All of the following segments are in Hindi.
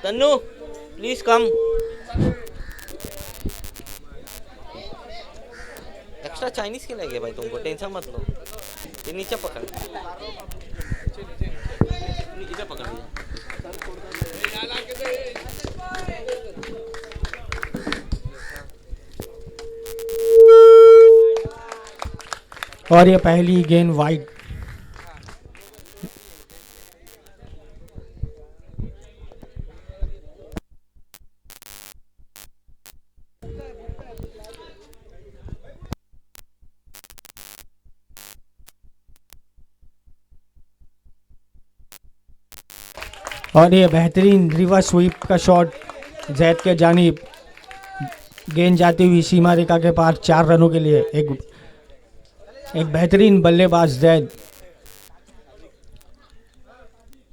Tannu please come. Extra Chinese खिलाएंगे भाई, तुमको टेंशन मत लो। ये नीचे पकड़, नीचे पकड़ लिया। और ये पहली गेंद वाइड। और ये बेहतरीन रिवर्स स्वीप का शॉट जैद के जानिब। गेंद जाती हुई सीमा रेखा के पार 4 रनों के लिए। एक बेहतरीन बल्लेबाज जैद।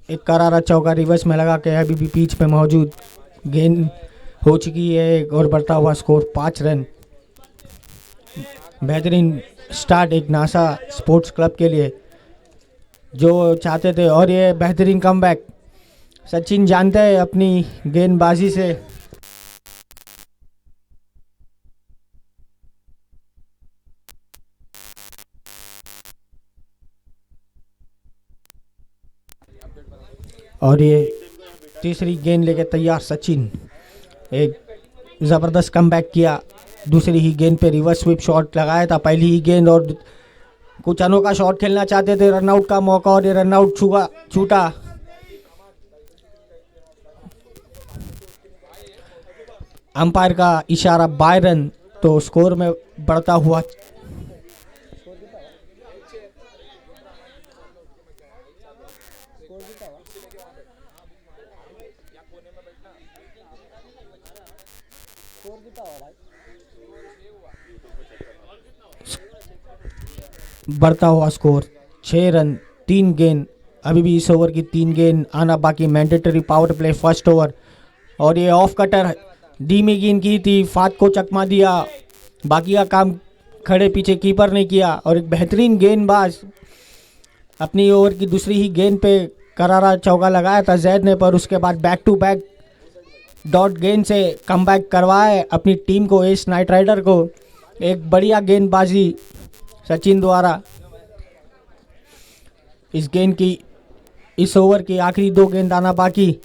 एक करारा चौका रिवर्स में लगा के अभी भी पिच पे मौजूद। गेंद हो चुकी है और बढ़ता हुआ स्कोर 5 रन। बेहतरीन स्टार्ट एक नासा स्पोर्ट्स क्लब के लिए जो चाहते थे। और ये बेहतरीन कमबैक। सचिन जानते हैं अपनी गेंदबाजी से। और ये तीसरी गेंद लेके तैयार सचिन। एक ज़बरदस्त कमबैक किया। दूसरी ही गेंद पे रिवर्स स्वीप शॉट लगाया था पहली ही गेंद, और कुछ अनोखा शॉट खेलना चाहते थे। रनआउट का मौका और ये रनआउट छूटा। अंपायर का इशारा बाय रन, तो स्कोर में बढ़ता हुआ स्कोर 6 रन 3 गेंद। अभी भी इस ओवर की 3 गेंद आना बाकी। Mandatory power play first over. और ये ऑफ कटर धीमी गेंद की थी, फात को चकमा दिया। बाकी का काम खड़े पीछे कीपर ने किया। और एक बेहतरीन गेंदबाज अपनी ओवर की दूसरी ही गेंद पे करारा चौका लगाया था जैद ने, पर उसके बाद बैक टू बैक डॉट गेंद से कमबैक करवाए अपनी टीम को, एस नाइट राइडर को। एक बढ़िया गेंदबाजी सचिन द्वारा। इस ओवर की आखिरी 2 गेंद आना बाकी।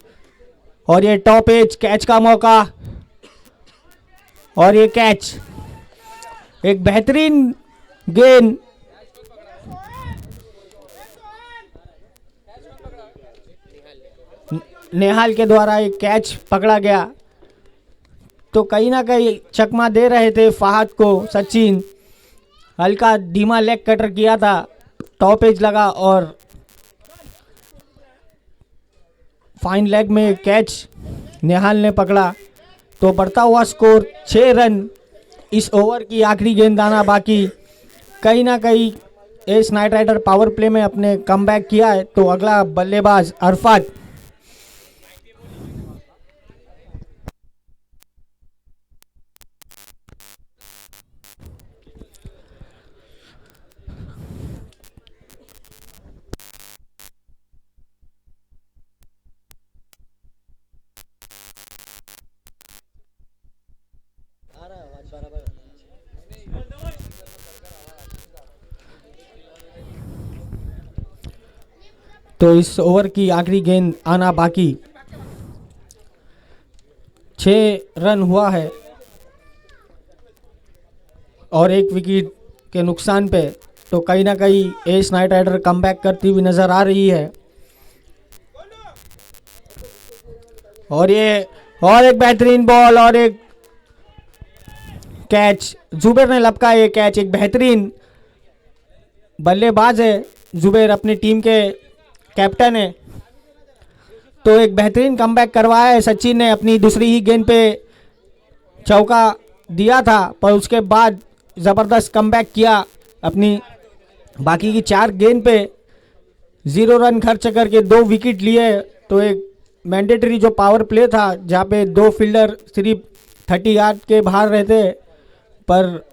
और ये टॉप एज कैच का मौका, और ये कैच। एक बेहतरीन गेंद। नेहाल के द्वारा एक कैच पकड़ा गया, तो कहीं ना कहीं चकमा दे रहे थे फहद को सचिन। हल्का धीमा लेग कटर किया था, टॉप एज लगा और फाइन लेग में कैच नेहाल ने पकड़ा। तो बढ़ता हुआ स्कोर 6 रन। इस ओवर की आखिरी गेंद आना बाकी। कहीं ना कहीं एस नाइट राइडर पावर प्ले में अपने कमबैक किया है। तो अगला बल्लेबाज अरफात। तो इस ओवर की आखिरी गेंद आना बाकी। 6 रन हुआ है और 1 विकेट के नुकसान पे। तो कहीं ना कहीं एस नाइट राइडर कमबैक करती हुई नजर आ रही है। और एक बेहतरीन बॉल और एक कैच। जुबेर ने लपका ये कैच। एक बेहतरीन बल्लेबाज है जुबेर, अपनी टीम के कैप्टन है। तो एक बेहतरीन कमबैक करवाया है सचिन ने। अपनी दूसरी ही गेंद पे चौका दिया था, पर उसके बाद ज़बरदस्त कमबैक किया। अपनी बाकी की 4 गेंद पे 0 रन खर्च करके 2 विकेट लिए। तो एक मैंडेटरी जो पावर प्ले था, जहाँ पे 2 फील्डर सिर्फ 30 यार्ड के बाहर रहते, पर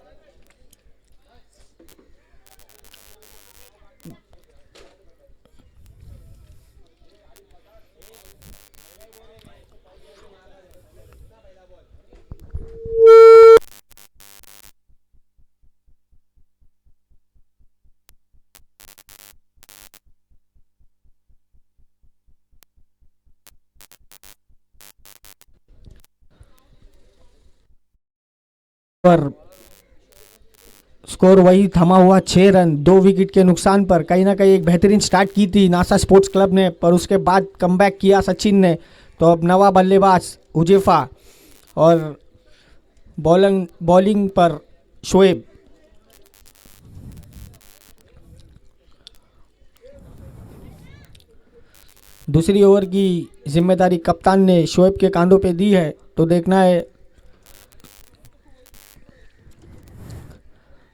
और स्कोर वही थमा हुआ 6 रन 2 विकेट के नुकसान पर। कहीं ना कहीं एक बेहतरीन स्टार्ट की थी नासा स्पोर्ट्स क्लब ने, पर उसके बाद कमबैक किया सचिन ने। तो अब नवा बल्लेबाज उजेफा और बॉलिंग पर शोएब। दूसरी ओवर की जिम्मेदारी कप्तान ने शोएब के कांधों पे दी है, तो देखना है।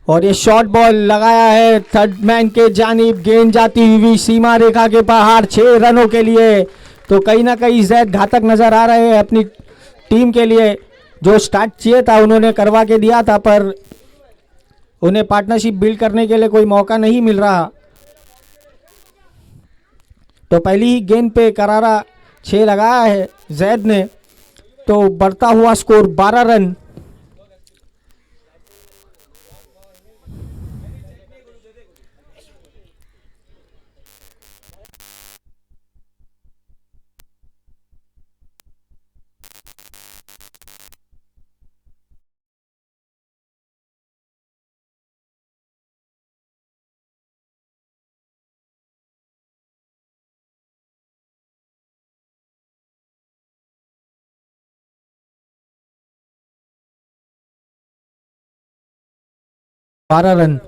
और ये शॉर्ट बॉल लगाया है थर्ड मैन के जानिब, गेंद जाती हुई सीमा रेखा के बाहर 6 रनों के लिए। तो कहीं ना कहीं जैद घातक नजर आ रहे हैं अपनी टीम के लिए। जो स्टार्ट चाहिए था उन्होंने करवा के दिया था, पर उन्हें पार्टनरशिप बिल्ड करने के लिए कोई मौका नहीं मिल रहा। तो पहली ही गेंद पे करारा 6 लगाया है जैद ने। तो बढ़ता हुआ स्कोर 12 रन। बारह रन।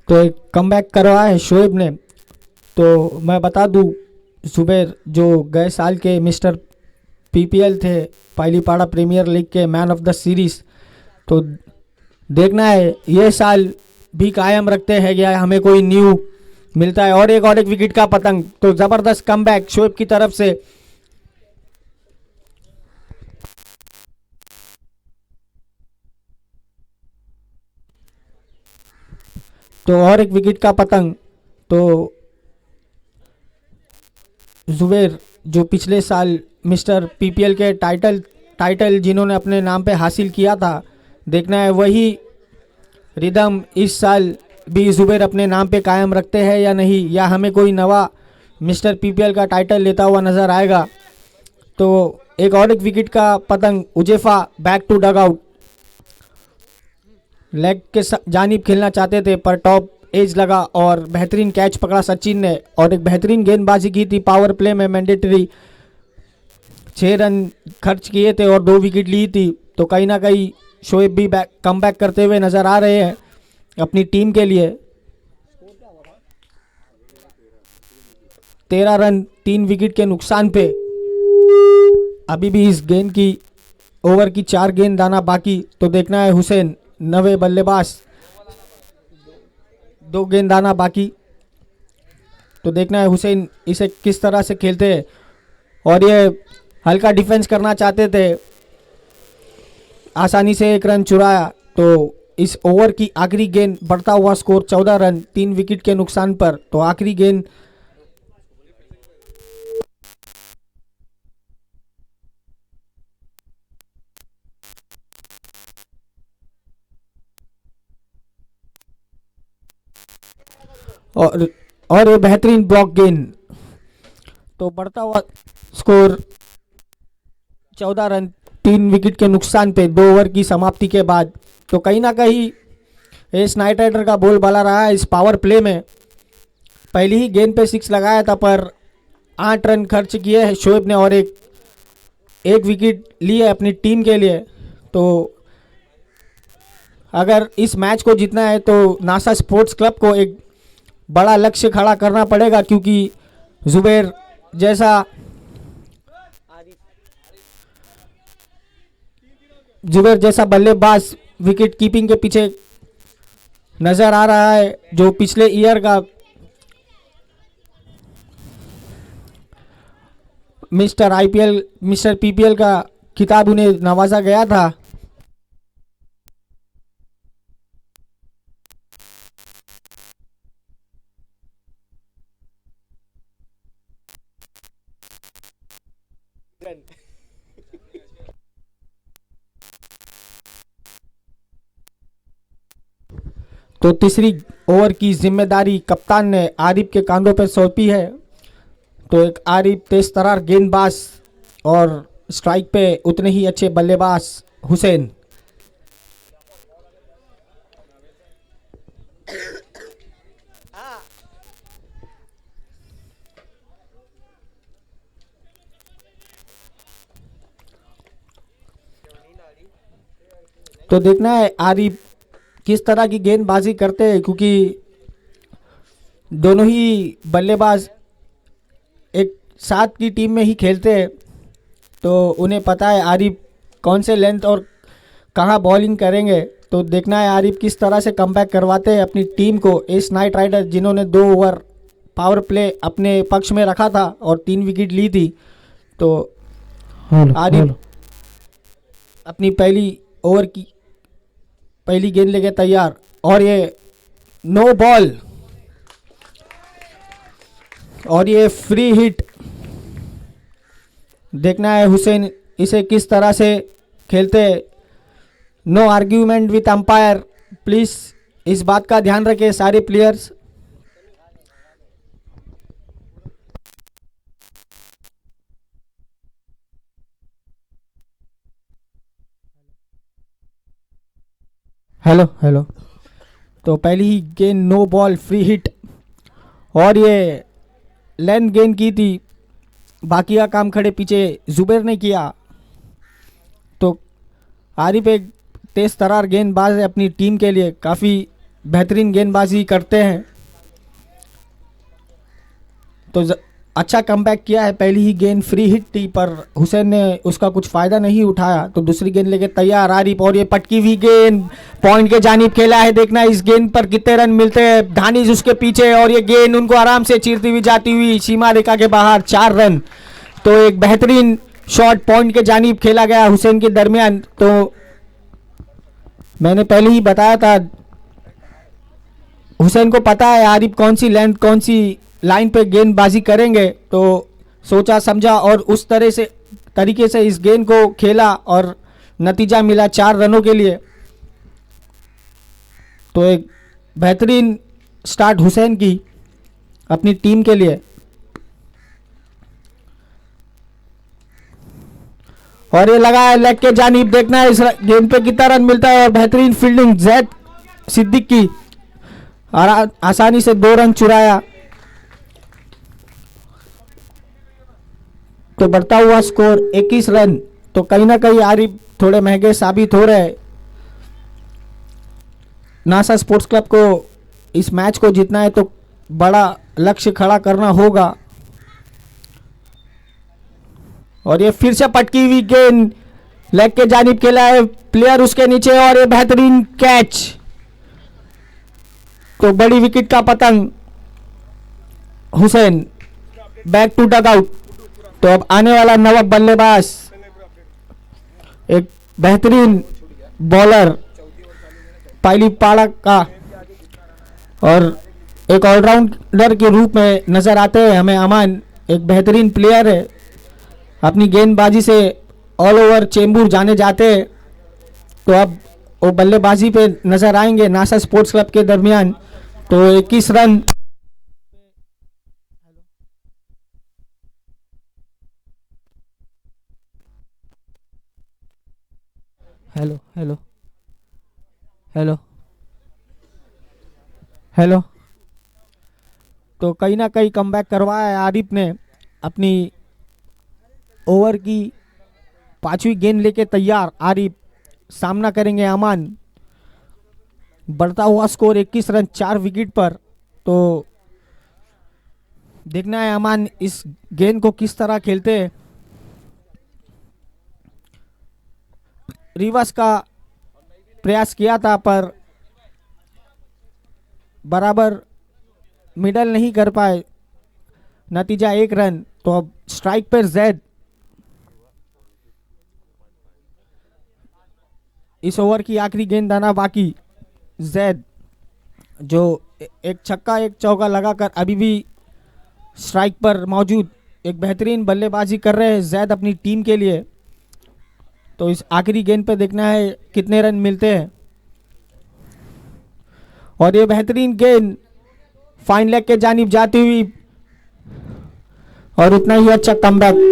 तो एक कमबैक करवाया है शोएब ने। तो मैं बता दूं, जुबैर जो गए साल के मिस्टर पीपीएल थे, पाइलीपाड़ा प्रीमियर लीग के मैन ऑफ द सीरीज। तो देखना है ये साल भी कायम रखते हैं या हमें कोई न्यू मिलता है। और एक विकेट का पतंग। तो जबरदस्त कमबैक शोएब की तरफ से। तो और एक विकेट का पतंग। तो जुबैर जो पिछले साल मिस्टर पीपीएल के टाइटल जिन्होंने अपने नाम पे हासिल किया था, देखना है वही रिदम इस साल भी जुबैर अपने नाम पे कायम रखते हैं या नहीं, या हमें कोई नवा मिस्टर पीपीएल का टाइटल लेता हुआ नजर आएगा। तो एक विकेट का पतंग। उजेफा back to dugout. Leg के जानिब खेलना चाहते थे, पर टॉप एज लगा और बेहतरीन कैच पकड़ा सचिन ने। और एक बेहतरीन गेंदबाजी की थी पावर प्ले में। मैंडेटरी 6 रन खर्च किए थे और 2 विकेट ली थी। तो कहीं ना कहीं शोएब भी कमबैक करते हुए नजर आ रहे हैं अपनी टीम के लिए। 13 रन 3 विकेट के नुकसान पे। अभी भी इस गेंद की ओवर की 4 गेंद दाना बाकी। तो देखना है हुसैन नवे बल्लेबाज, 2 गेंद दाना बाकी। तो देखना है हुसैन इसे किस तरह से खेलते हैं। और ये हल्का डिफेंस करना चाहते थे, आसानी से 1 रन चुराया। तो इस ओवर की आखिरी गेंद, बढ़ता हुआ स्कोर 14 रन 3 विकेट के नुकसान पर। तो आखिरी गेंद और ये बेहतरीन ब्लॉक गेंद। तो बढ़ता हुआ स्कोर 14 रन 3 विकेट के नुकसान पे 2 ओवर की समाप्ति के बाद। तो कहीं ना कहीं एस नाइट राइडर का बोलबाला रहा है इस पावर प्ले में। पहली ही गेंद पे 6 लगाया था, पर 8 रन खर्च किए हैं शोएब ने और एक विकेट लिए अपनी टीम के लिए। तो अगर इस मैच को जीतना है तो नासा स्पोर्ट्स क्लब को एक बड़ा लक्ष्य खड़ा करना पड़ेगा, क्योंकि जुबैर जैसा जुबेर जैसा बल्लेबाज विकेट कीपिंग के पीछे नजर आ रहा है, जो पिछले ईयर का मिस्टर आईपीएल, मिस्टर पीपीएल का खिताब उन्हें नवाजा गया था। तो तीसरी ओवर की जिम्मेदारी कप्तान ने आरिफ के कांधों पर सौंपी है। तो एक आरिफ तेज तरार गेंदबाज और स्ट्राइक पे उतने ही अच्छे बल्लेबाज हुसैन। तो देखना है आरिफ किस तरह की गेंदबाजी करते हैं, क्योंकि दोनों ही बल्लेबाज एक साथ की टीम में ही खेलते हैं, तो उन्हें पता है आरिफ कौन से लेंथ और कहां बॉलिंग करेंगे। तो देखना है आरिफ किस तरह से कमबैक करवाते हैं अपनी टीम को। एस नाइट राइडर जिन्होंने 2 ओवर पावर प्ले अपने पक्ष में रखा था और 3 विकेट ली थी, तो आरिफ अपनी पहली ओवर की पहली गेंद लेके तैयार, और ये नो बॉल और ये फ्री हिट। देखना है हुसैन इसे किस तरह से खेलते। No argument with umpire, please इस बात का ध्यान रखें सारे प्लेयर्स। Hello hello. तो पहली ही गेंद नो बॉल फ्री हिट, और ये लेंथ गेंद की थी, बाकी का काम खड़े पीछे जुबैर ने किया। तो आरिफ एक तेज तरार गेंदबाज है, अपनी टीम के लिए काफ़ी बेहतरीन गेंदबाजी करते हैं। तो अच्छा कमबैक किया है। पहली ही गेंद फ्री हिट थी पर हुसैन ने उसका कुछ फ़ायदा नहीं उठाया। तो दूसरी गेंद लेके तैयार आरिफ, और ये पटकी हुई गेंद पॉइंट के जानिब खेला है। देखना इस गेंद पर कितने रन मिलते हैं। दानिश उसके पीछे, और ये गेंद उनको आराम से चीरती हुई जाती हुई सीमा रेखा के बाहर, 4 रन। तो एक बेहतरीन शॉट पॉइंट के जानिब खेला गया हुसैन के दरमियान। तो मैंने पहले ही बताया था हुसैन को पता है आरिफ कौन सी लेंथ कौन सी लाइन पे गेंदबाजी करेंगे, तो सोचा समझा और उस तरीके से इस गेंद को खेला और नतीजा मिला 4 रनों के लिए। तो एक बेहतरीन स्टार्ट हुसैन की अपनी टीम के लिए। और ये लगा है लेग के जानिब। देखना है इस गेंद पे कितना रन मिलता है, और बेहतरीन फील्डिंग जैद सिद्दीक की, आसानी से 2 रन चुराया। तो बढ़ता हुआ स्कोर 21 रन। तो कहीं ना कहीं आरिफ थोड़े महंगे साबित हो रहे हैं। नासा स्पोर्ट्स क्लब को इस मैच को जीतना है तो बड़ा लक्ष्य खड़ा करना होगा। और ये फिर से पटकी हुई गेंद लेग के जानिब खेला है, प्लेयर उसके नीचे, और ये बेहतरीन कैच। तो बड़ी विकेट का पतंग, Hussain back to dugout. तो अब आने वाला नवा बल्लेबाज एक बेहतरीन बॉलर पाइली पाड़ा का, और एक ऑलराउंडर के रूप में नजर आते हैं हमें अमान। एक बेहतरीन प्लेयर है, अपनी गेंदबाजी से ऑल ओवर चेंबूर जाने जाते हैं। तो अब वो बल्लेबाजी पे नजर आएंगे नासा स्पोर्ट्स क्लब के दरमियान। तो 21 run. Hello hello hello hello. तो कहीं ना कहीं कमबैक करवाया है आरिफ ने। अपनी ओवर की 5वीं गेंद लेके तैयार आरिफ, सामना करेंगे अमान। बढ़ता हुआ स्कोर 21 रन 4 विकेट पर। तो देखना है अमान इस गेंद को किस तरह खेलते हैं। रिवर्स का प्रयास किया था पर बराबर मिडल नहीं कर पाए, नतीजा 1 रन। तो अब स्ट्राइक पर जैद। इस ओवर की आखिरी गेंद आना बाकी। जैद जो एक छक्का एक चौका लगाकर अभी भी स्ट्राइक पर मौजूद, एक बेहतरीन बल्लेबाजी कर रहे हैं जैद अपनी टीम के लिए। तो इस आखिरी गेंद पे देखना है कितने रन मिलते हैं। और ये बेहतरीन गेंद फाइन लेग के जानिब जाती हुई और उतना ही अच्छा कमबैक।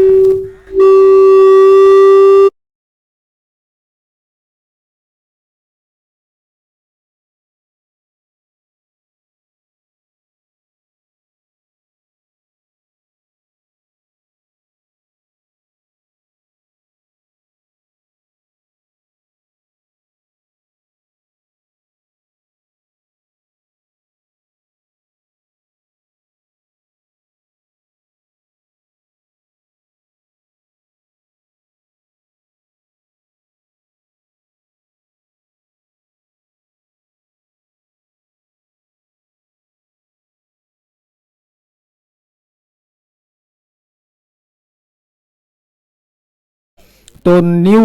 तो न्यू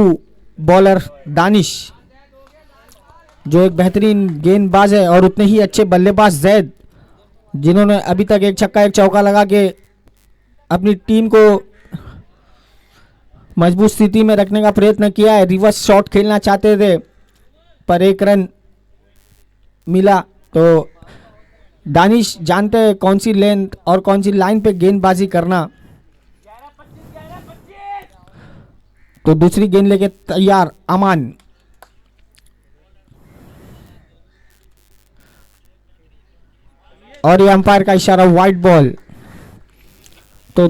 बॉलर दानिश जो एक बेहतरीन गेंदबाज है और उतने ही अच्छे बल्लेबाज जैद, जिन्होंने अभी तक एक छक्का एक चौका लगा के अपनी टीम को मजबूत स्थिति में रखने का प्रयत्न किया है। रिवर्स शॉट खेलना चाहते थे पर 1 रन मिला। तो दानिश जानते हैं कौन सी लेंथ और कौन सी लाइन पे गेंदबाजी करना। तो दूसरी गेंद लेके तैयार अमान। और ये अंपायर का इशारा वाइड बॉल। तो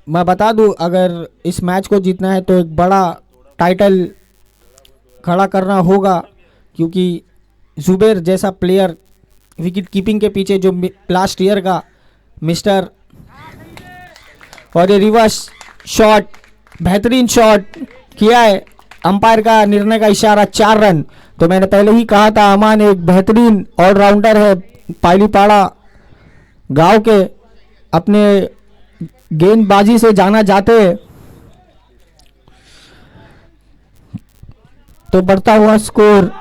मैं बता दूं अगर इस मैच को जीतना है तो एक बड़ा टाइटल खड़ा करना होगा, क्योंकि जुबेर जैसा प्लेयर विकेट कीपिंग के पीछे जो लास्ट ईयर का मिस्टर। और ये रिवर्स शॉट, बेहतरीन शॉट किया है। अंपायर का निर्णय का इशारा 4 रन। तो मैंने पहले ही कहा था अमान एक बेहतरीन ऑलराउंडर है, पालीपाड़ा गांव के अपने गेंदबाजी से जाना जाते हैं। तो बढ़ता हुआ स्कोर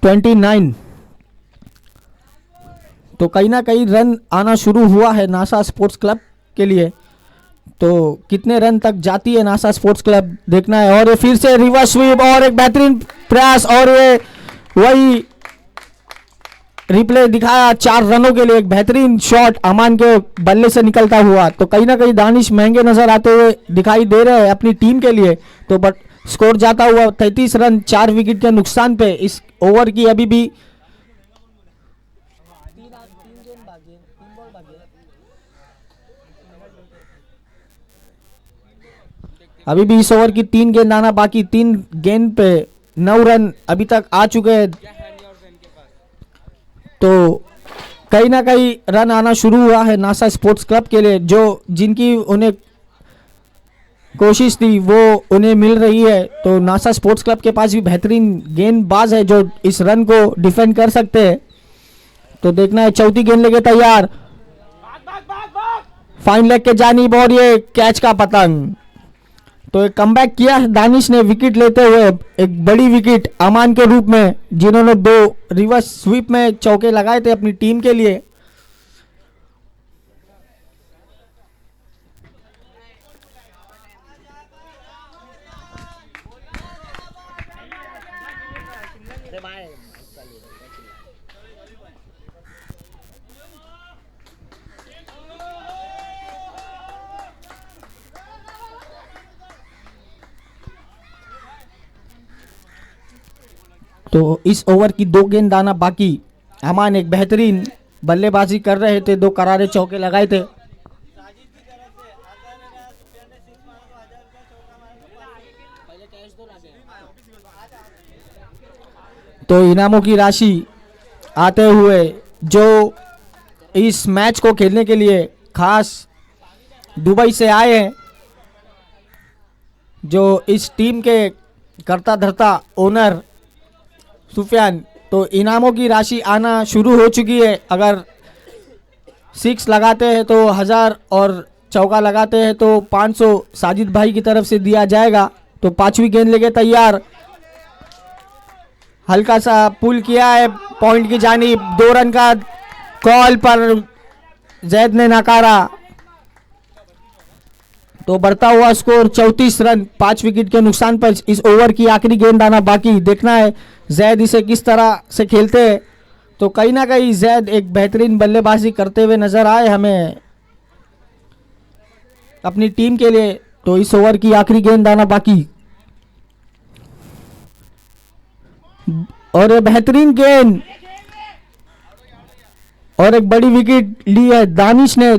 29। तो कहीं ना कहीं रन आना शुरू हुआ है नासा स्पोर्ट्स क्लब के लिए। तो कितने रन तक जाती है नासा स्पोर्ट्स क्लब देखना है। और ये फिर से रिवर्स स्वीप और एक बेहतरीन प्रयास, और ये वही रिप्ले दिखाया 4 रनों के लिए। एक बेहतरीन शॉट अमान के बल्ले से निकलता हुआ। तो कहीं ना कहीं दानिश महंगे नजर आते हुए दिखाई दे रहे हैं अपनी टीम के लिए। तो बट स्कोर जाता हुआ 33 रन 4 विकेट के नुकसान पे। इस ओवर की अभी भी इस ओवर की 3 गेंद आना बाकी। 3 गेंद पे 9 रन अभी तक आ चुके हैं। तो कहीं ना कहीं रन आना शुरू हुआ है नासा स्पोर्ट्स क्लब के लिए। जो जिनकी उन्हें कोशिश थी वो उन्हें मिल रही है। तो नासा स्पोर्ट्स क्लब के पास भी बेहतरीन गेंदबाज है जो इस रन को डिफेंड कर सकते हैं। तो देखना है, चौथी गेंद लेके तैयार, फाइन लेग के जानिब और ये कैच का पतंग। तो एक कमबैक किया है दानिश ने विकेट लेते हुए, एक बड़ी विकेट अमान के रूप में, जिन्होंने 2 रिवर्स स्वीप में चौके लगाए थे अपनी टीम के लिए। तो इस ओवर की 2 गेंद आना बाकी। अमान एक बेहतरीन बल्लेबाजी कर रहे थे, 2 करारे चौके लगाए थे। तो इनामों की राशि आते हुए जो इस मैच को खेलने के लिए खास दुबई से आए हैं, जो इस टीम के करता धरता ओनर सुफियान। तो इनामों की राशि आना शुरू हो चुकी है। अगर 6 लगाते हैं तो 1000 और चौका लगाते हैं तो 500 साजिद भाई की तरफ से दिया जाएगा। तो पांचवी गेंद लेके तैयार, हल्का सा पुल किया है पॉइंट की जानिब। 2 रन का कॉल पर जैद ने नकारा। तो बढ़ता हुआ स्कोर 34 रन 5 विकेट के नुकसान पर। इस ओवर की आखिरी गेंद आना बाकी, देखना है जैद इसे किस तरह से खेलते हैं। तो कहीं ना कहीं जैद एक बेहतरीन बल्लेबाजी करते हुए नजर आए हमें अपनी टीम के लिए। तो इस ओवर की आखिरी गेंद आना बाकी और ये बेहतरीन गेंद और एक बड़ी विकेट ली है। दानिश ने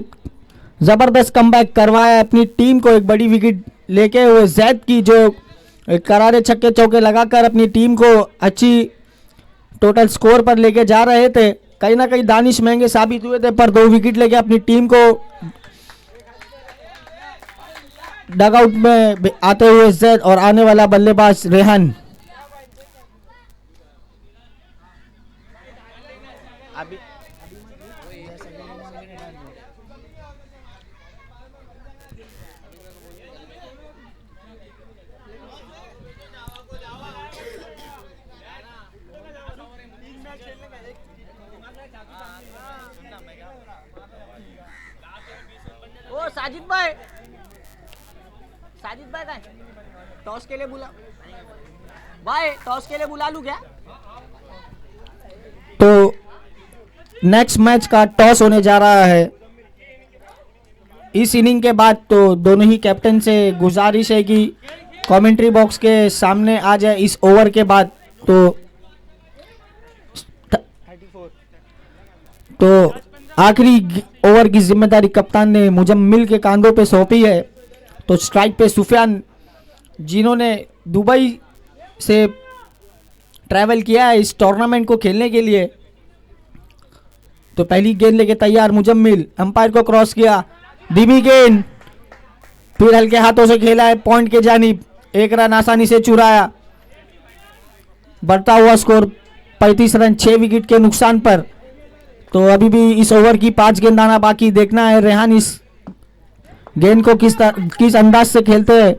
जबरदस्त कमबैक करवाया अपनी टीम को एक बड़ी विकेट लेके हुए। जैद की जो करारे छक्के चौके लगाकर अपनी टीम को अच्छी टोटल स्कोर पर लेके जा रहे थे। कहीं ना कहीं दानिश महंगे साबित हुए थे, पर 2 विकेट लेके अपनी टीम को डगआउट में आते हुए जैद और आने वाला बल्लेबाज रेहान। अभी ओ साजिद भाई का टॉस के लिए बुला भाई, टॉस के लिए बुला लूं क्या? तो नेक्स्ट मैच का टॉस होने जा रहा है इस इनिंग के बाद। तो दोनों ही कैप्टन से गुजारिश है कि कमेंट्री बॉक्स के सामने आ जाए इस ओवर के बाद। तो आखिरी ओवर की जिम्मेदारी कप्तान ने मुजम्मिल के कांधों पे सौंपी है। तो स्ट्राइक पे सुफियान, जिन्होंने दुबई से ट्रैवल किया है इस टूर्नामेंट को खेलने के लिए। तो पहली गेंद लेके तैयार मुजम्मिल, अंपायर को क्रॉस किया, धीमी गेंद, फिर हल्के हाथों से खेला है पॉइंट के जानिब। 1 रन आसानी से चुराया। बढ़ता हुआ स्कोर 35 रन 6 विकेट के नुकसान पर। तो अभी भी इस ओवर की 5 गेंद आना बाकी, देखना है रेहान इस गेंद को किस अंदाज से खेलते हैं।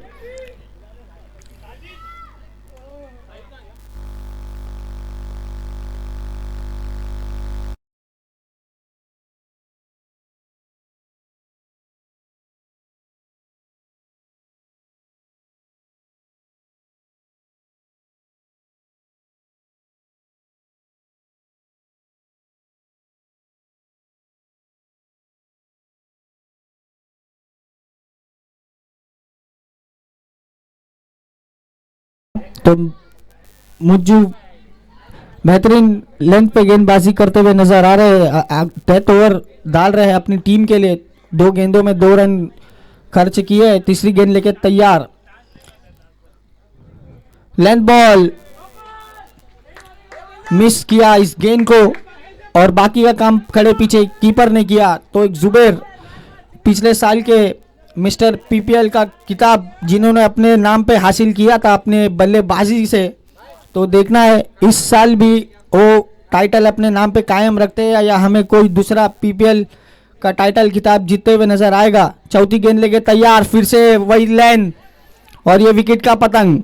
तो मुज्जू बेहतरीन लेंथ पे गेंदबाजी करते हुए नजर आ रहे हैं। डेथ ओवर डाल रहे हैं अपनी टीम के लिए। 2 गेंदों में 2 रन खर्च किए। तीसरी गेंद लेके तैयार, लेंथ बॉल, मिस किया इस गेंद को और बाकी का काम खड़े पीछे कीपर ने किया। तो एक जुबेर, पिछले साल के मिस्टर पीपीएल का किताब जिन्होंने अपने नाम पे हासिल किया था अपने बल्लेबाजी से। तो देखना है इस साल भी वो टाइटल अपने नाम पे कायम रखते हैं या हमें कोई दूसरा पीपीएल का टाइटल खिताब जीतते हुए नजर आएगा। चौथी गेंद लेके तैयार, फिर से वही लाइन और ये विकेट का पतंग।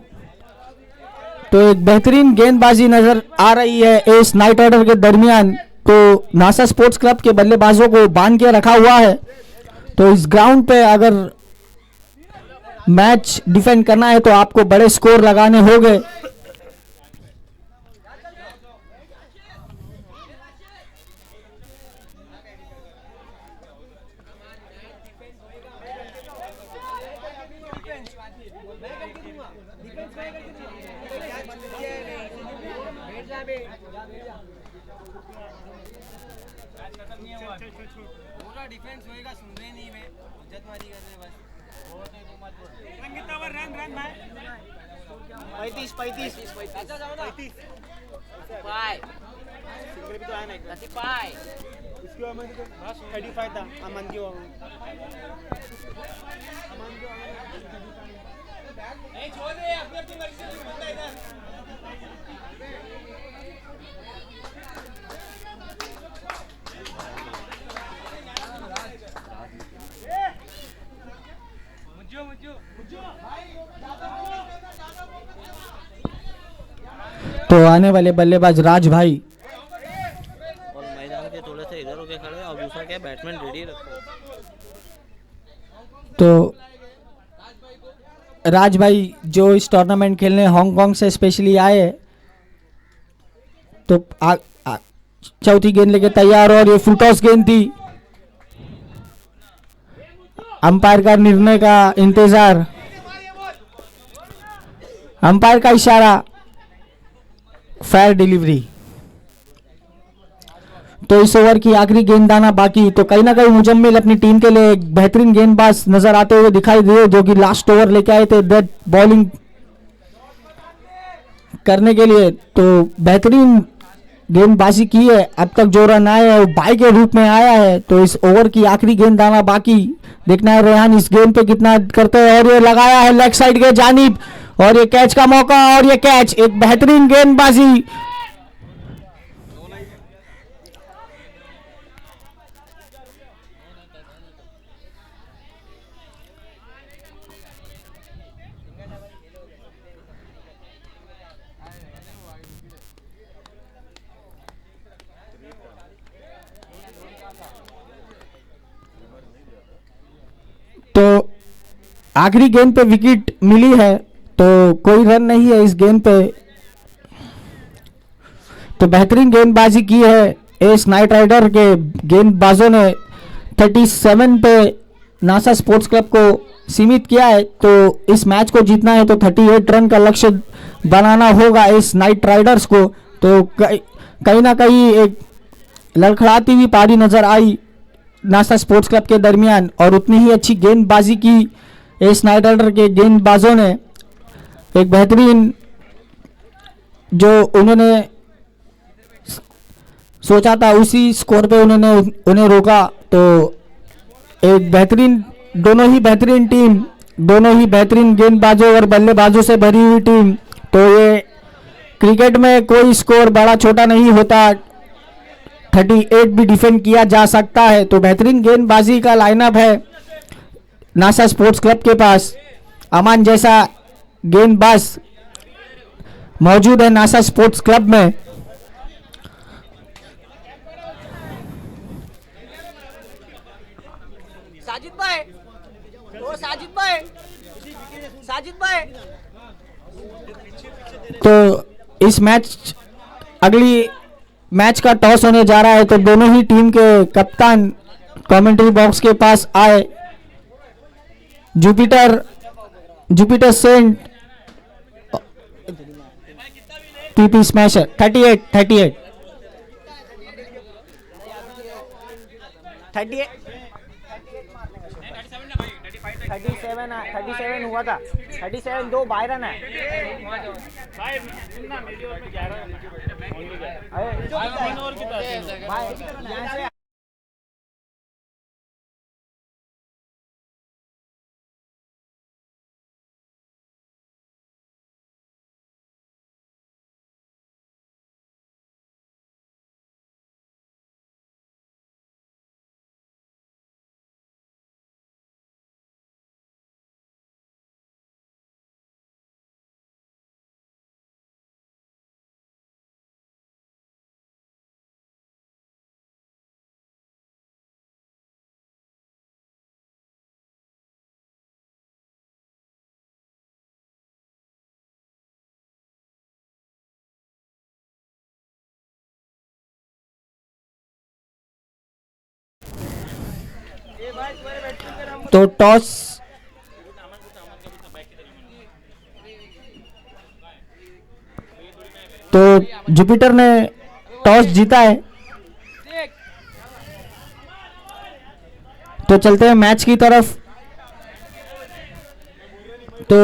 तो एक बेहतरीन गेंदबाजी नजर आ रही है इस नाइट राइडर के दरमियान। तो नासा स्पोर्ट्स क्लब के बल्लेबाजों को बांध के रखा हुआ है। तो इस ग्राउंड पे अगर मैच डिफेंड करना है तो आपको बड़े स्कोर लगाने होंगे। पूरा डिफेंस होएगा, सुन रहे नहीं मैं इज्जतबाजी कर रहे बस। रन रन भाई 35 सिंगल भी तो आया नहीं 35 इसके बाद में 35 था अमन की नहीं छोड़ दे अपनी मर्जी से। तो आने वाले बल्लेबाज राज भाई। और मैदान के थोड़े से इधर होके खड़े, और दूसरा क्या, बैट्समैन रेडी रखो। तो राज भाई जो इस टूर्नामेंट खेलने हांगकांग से स्पेशली आए हैं, तो चौथी गेंद लेके तैयार, और ये फुल टॉस गेंद थी। अंपायर का निर्णय का इंतजार, अंपायर का इशारा, फेयर डिलीवरी। तो इस ओवर की आखिरी गेंददाना बाकी। तो कहीं ना कहीं मुजम्मिल अपनी टीम के लिए एक बेहतरीन गेंदबाज नजर आते हुए दिखाई दिए, जो कि लास्ट ओवर लेके आए थे डेड बॉलिंग करने के लिए। तो बेहतरीन गेंदबाजी की है, अब तक जो रन आए हैं वो बाई के रूप में आया है। तो इस ओवर की आखिरी गेंददाना बाकी, देखना है रेहान इस गेंद पे कितना करते हैं। और ये लगाया है लेग साइड के जानिब, और ये कैच का मौका, और ये कैच, एक बेहतरीन गेंदबाजी। तो आखिरी गेंद पे विकेट मिली है, तो कोई रन नहीं है इस गेंद पे। तो बेहतरीन गेंदबाजी की है एस नाइट राइडर के गेंदबाजों ने। 37 पे नासा स्पोर्ट्स क्लब को सीमित किया है। तो इस मैच को जीतना है तो 38 रन का लक्ष्य बनाना होगा इस नाइट राइडर्स को। तो कहीं ना कहीं एक लड़खड़ाती हुई पारी नजर आई नासा स्पोर्ट्स क्लब के दरमियान, और उतनी ही अच्छी गेंदबाजी की एस नाइट राइडर के गेंदबाजों ने। एक बेहतरीन जो उन्होंने सोचा था उसी स्कोर पे उन्होंने उन्हें रोका। तो एक बेहतरीन, दोनों ही बेहतरीन टीम, दोनों ही बेहतरीन गेंदबाजों और बल्लेबाजों से भरी हुई टीम। तो ये क्रिकेट में कोई स्कोर बड़ा छोटा नहीं होता, 38 भी डिफेंड किया जा सकता है। तो बेहतरीन गेंदबाजी का लाइनअप है नासा स्पोर्ट्स क्लब के पास। अमान जैसा गेंदबाज मौजूद है नासा स्पोर्ट्स क्लब में। साजिद भाई, ओ साजिद भाई, साजिद भाई। तो इस अगली मैच का टॉस होने जा रहा है। तो दोनों ही टीम के कप्तान कमेंट्री बॉक्स के पास आए। जुपिटर सेंट पीपी स्मैशर 38 38 37 हुआ था, 37 दो बाहर है। तो टॉस तो जुपिटर ने टॉस जीता है। तो चलते हैं मैच की तरफ। तो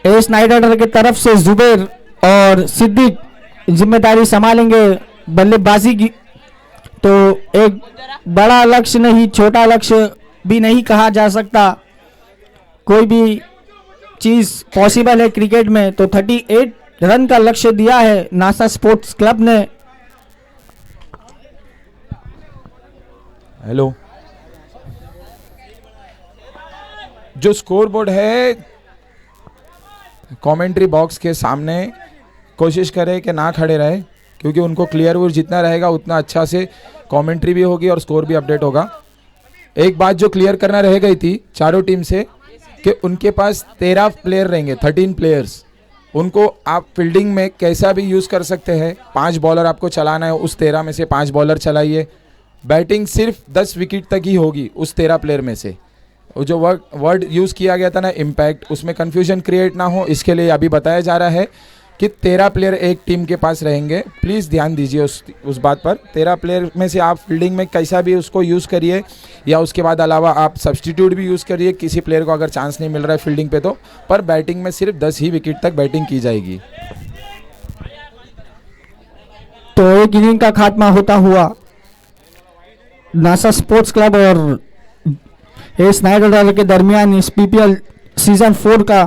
एस नाइट राइडर की तरफ से जुबेर और सिद्दीक जिम्मेदारी संभालेंगे बल्लेबाजी की। तो एक बड़ा लक्ष्य नहीं, छोटा लक्ष्य भी नहीं कहा जा सकता, कोई भी चीज पॉसिबल है क्रिकेट में। तो 38 रन का लक्ष्य दिया है नासा स्पोर्ट्स क्लब ने। हेलो, जो स्कोर बोर्ड है कमेंट्री बॉक्स के सामने कोशिश करें कि ना खड़े रहे, क्योंकि उनको क्लियर व्यूज जितना रहेगा उतना अच्छा से कमेंट्री भी होगी और स्कोर भी अपडेट होगा। एक बात जो क्लियर करना रह गई थी चारों टीम से कि उनके पास 13 प्लेयर रहेंगे, 13 प्लेयर्स। उनको आप फील्डिंग में कैसा भी यूज़ कर सकते हैं। 5 बॉलर आपको चलाना है, उस 13 में से 5 बॉलर चलाइए। बैटिंग सिर्फ 10 विकेट तक ही होगी उस 13 प्लेयर में से। वो जो वर्ड यूज़ किया गया था ना इम्पैक्ट, उसमें कन्फ्यूजन क्रिएट ना हो इसके लिए अभी बताया जा रहा है कि 13 प्लेयर एक टीम के पास रहेंगे। प्लीज़ ध्यान दीजिए उस बात पर। 13 प्लेयर में से आप फील्डिंग में कैसा भी उसको यूज़ करिए, या उसके बाद अलावा आप सब्सटीट्यूट भी यूज़ करिए किसी प्लेयर को अगर चांस नहीं मिल रहा है फील्डिंग पे तो। पर बैटिंग में सिर्फ 10 ही विकेट तक बैटिंग की जाएगी। तो एक इनिंग का खात्मा होता हुआ नासा स्पोर्ट्स क्लब और एस नाइट के दरमियान इस पीपीएल सीजन 4 का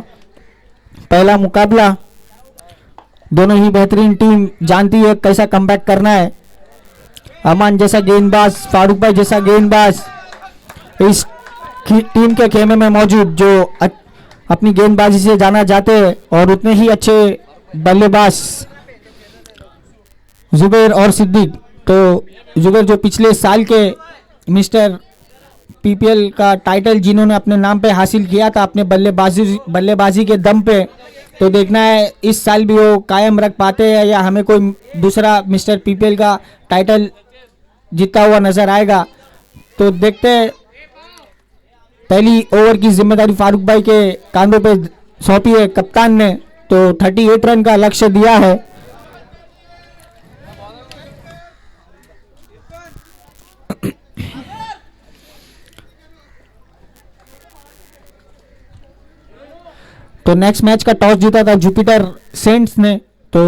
पहला मुकाबला। दोनों ही बेहतरीन टीम जानती है कैसा कमबैक करना है। अमान जैसा गेंदबाज, फारूक भाई जैसा गेंदबाज इस टीम के खेमे में मौजूद, जो अपनी गेंदबाजी से जाना जाते हैं, और उतने ही अच्छे बल्लेबाज जुबैर और सिद्दीक। तो जुबैर जो पिछले साल के मिस्टर पीपीएल का टाइटल जिन्होंने अपने नाम पे हासिल किया था अपने बल्लेबाजी के दम पे, तो देखना है इस साल भी वो कायम रख पाते हैं या हमें कोई दूसरा मिस्टर पीपीएल का टाइटल जीता हुआ नजर आएगा। तो देखते हैं। पहली ओवर की जिम्मेदारी फारूक भाई के कांधों पे सौंपी है कप्तान ने, तो 38 रन का लक्ष्य दिया है। तो नेक्स्ट मैच का टॉस जीता था जुपिटर सेंट्स ने। तो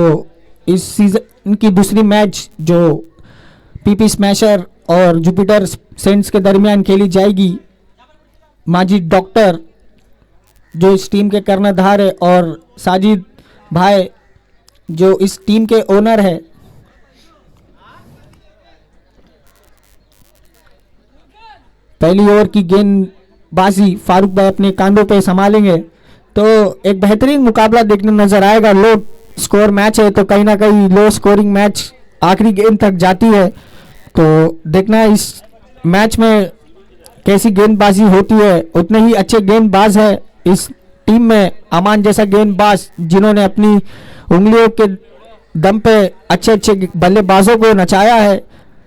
इस सीजन की दूसरी मैच जो पीपी स्मैशर और जुपिटर सेंट्स के दरमियान खेली जाएगी। माजिद डॉक्टर जो इस टीम के कर्णधार है और साजिद भाई जो इस टीम के ओनर है। पहली ओवर की गेंदबाजी फारूक भाई अपने कांधों पे संभालेंगे। तो एक बेहतरीन मुकाबला देखने नजर आएगा। लो स्कोर मैच है, तो कहीं ना कहीं लो स्कोरिंग मैच आखिरी गेंद तक जाती है। तो देखना है इस मैच में कैसी गेंदबाजी होती है। उतने ही अच्छे गेंदबाज है इस टीम में। अमान जैसा गेंदबाज जिन्होंने अपनी उंगलियों के दम पे अच्छे अच्छे बल्लेबाजों को नचाया है।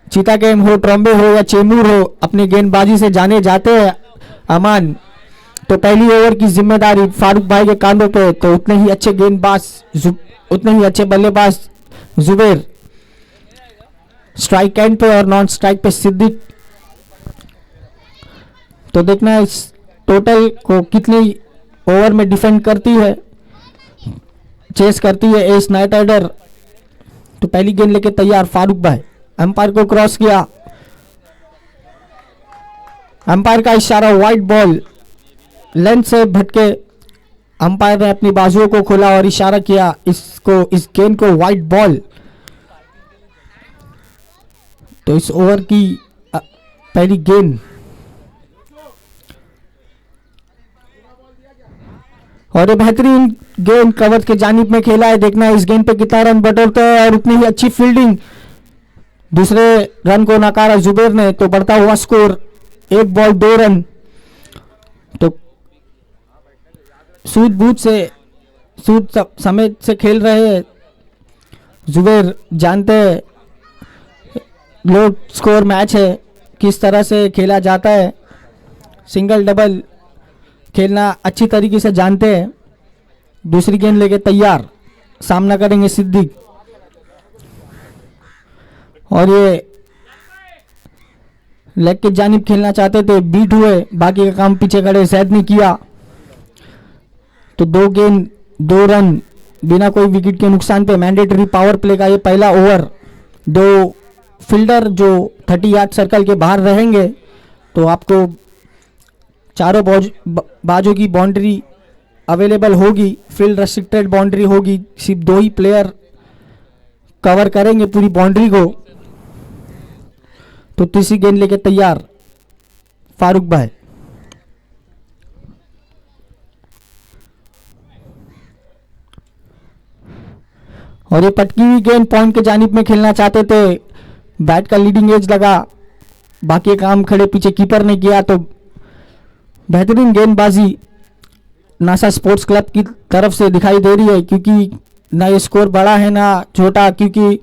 चीता गेम हो, ट्रॉम्बे हो या चेमूर हो, अपनी गेंदबाजी से जाने जाते हैं अमान। तो पहली ओवर की जिम्मेदारी फारूक भाई के कांधों पे। तो उतने ही अच्छे गेंदबाज, उतने ही अच्छे बल्लेबाज जुबैर, स्ट्राइक एंड पे और नॉन स्ट्राइक पे सिद्दीक। तो देखना है इस टोटल को कितनी ओवर में डिफेंड करती है, चेस करती है एस नाइट राइडर। तो पहली गेंद लेके तैयार फारूक भाई, अंपायर को क्रॉस किया, अंपायर का इशारा वाइड बॉल, लेंथ से भटके अंपायर ने अपनी बाजुओं को खोला और इशारा किया इसको, इस गेंद को वाइड बॉल। तो इस ओवर की पहली गेंद और ये बेहतरीन गेंद कवर के जानिब में खेला है। देखना है इस गेंद पे कितना रन बटोरता है और उतनी ही अच्छी फील्डिंग। दूसरे रन को नकारा जुबैर ने। तो बढ़ता हुआ स्कोर 1 बॉल 2 रन। तो सूझबूझ से समेत से खेल रहे हैं जुबैर, जानते हैं लो स्कोर मैच है, किस तरह से खेला जाता है। सिंगल डबल खेलना अच्छी तरीके से जानते हैं। दूसरी गेंद लेके तैयार, सामना करेंगे सिद्दीक। और ये लेग की जानिब खेलना चाहते थे, बीट हुए, बाकी का काम पीछे खड़े जैद ने किया। तो 2 गेंद 2 रन बिना कोई विकेट के नुकसान पे मैंडेटरी पावर प्ले का ये पहला ओवर। 2 फील्डर जो 30 यार्ड सर्कल के बाहर रहेंगे। तो आपको चारों बाजू की बाउंड्री अवेलेबल होगी, फील्ड रेस्ट्रिक्टेड बाउंड्री होगी, सिर्फ 2 ही प्लेयर कवर करेंगे पूरी बाउंड्री को। तो तीसरी गेंद लेके तैयार फारूक भाई, और ये पटकी हुई गेंद पॉइंट के जानिब में खेलना चाहते थे, बैट का लीडिंग एज लगा, बाकी काम खड़े पीछे कीपर ने किया। तो बेहतरीन गेंदबाजी नासा स्पोर्ट्स क्लब की तरफ से दिखाई दे रही है, क्योंकि ना ये स्कोर बड़ा है ना छोटा, क्योंकि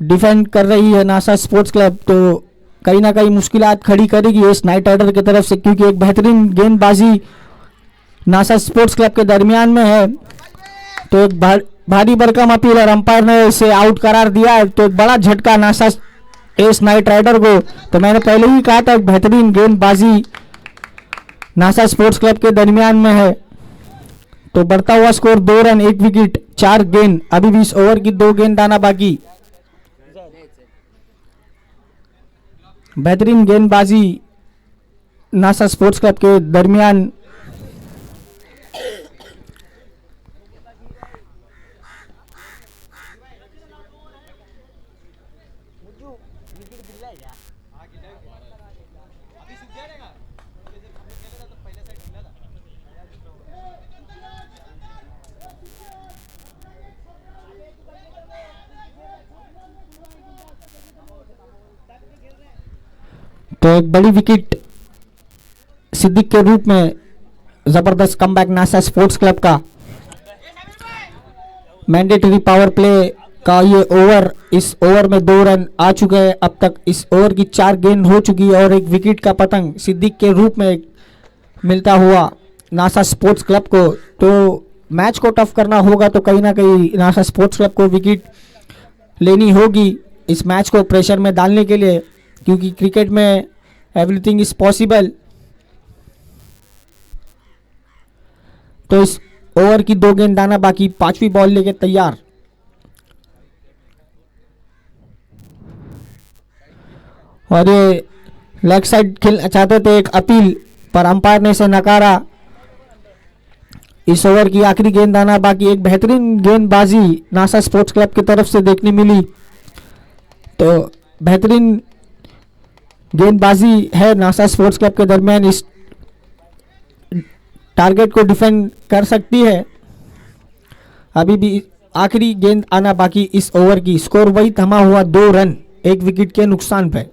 डिफेंड कर रही है नासा स्पोर्ट्स क्लब, तो कहीं ना कहीं मुश्किलात खड़ी करेगी इस नाइट राइडर की तरफ से, क्योंकि एक बेहतरीन गेंदबाजी नासा स्पोर्ट्स क्लब के दरमियान में है। तो एक भारी भरकम अपील और अंपायर ने इसे आउट करार दिया है। तो एक बड़ा झटका नासा एस नाइट राइडर को। तो मैंने पहले ही कहा था एक बेहतरीन गेंदबाजी नासा स्पोर्ट्स क्लब के दरमियान में है। तो बढ़ता हुआ स्कोर 2 रन 1 विकेट 4 गेंद, अभी भी इस ओवर की 2 गेंद आना बाकी। बेहतरीन गेंदबाजी नासा स्पोर्ट्स क्लब के दरमियान। तो एक बड़ी विकेट सिद्दीक के रूप में जबरदस्त कमबैक नासा स्पोर्ट्स क्लब का। मैंडेटरी पावर प्ले का ये ओवर, इस ओवर में 2 रन आ चुके हैं अब तक। इस ओवर की 4 गेंद हो चुकी है और एक विकेट का पतंग सिद्दीक के रूप में मिलता हुआ नासा स्पोर्ट्स क्लब को। तो मैच को टफ करना होगा, तो कहीं ना कहीं नासा स्पोर्ट्स क्लब को विकेट लेनी होगी इस मैच को प्रेशर में डालने के लिए, क्योंकि क्रिकेट में एवरीथिंग इज पॉसिबल। तो इस ओवर की 2 गेंद आना बाकी, 5वीं बॉल लेके तैयार। और ये लेग साइड खेलना चाहते थे, एक अपील पर अंपायर ने इसे नकारा। इस ओवर की आखिरी गेंद आना बाकी। एक बेहतरीन गेंदबाजी नासा स्पोर्ट्स क्लब की तरफ से देखने मिली। तो बेहतरीन गेंदबाजी है नासा स्पोर्ट्स क्लब के दरमियान, इस टारगेट को डिफेंड कर सकती है। अभी भी आखिरी गेंद आना बाकी इस ओवर की। स्कोर वही थमा हुआ 2 रन 1 विकेट के नुकसान पे।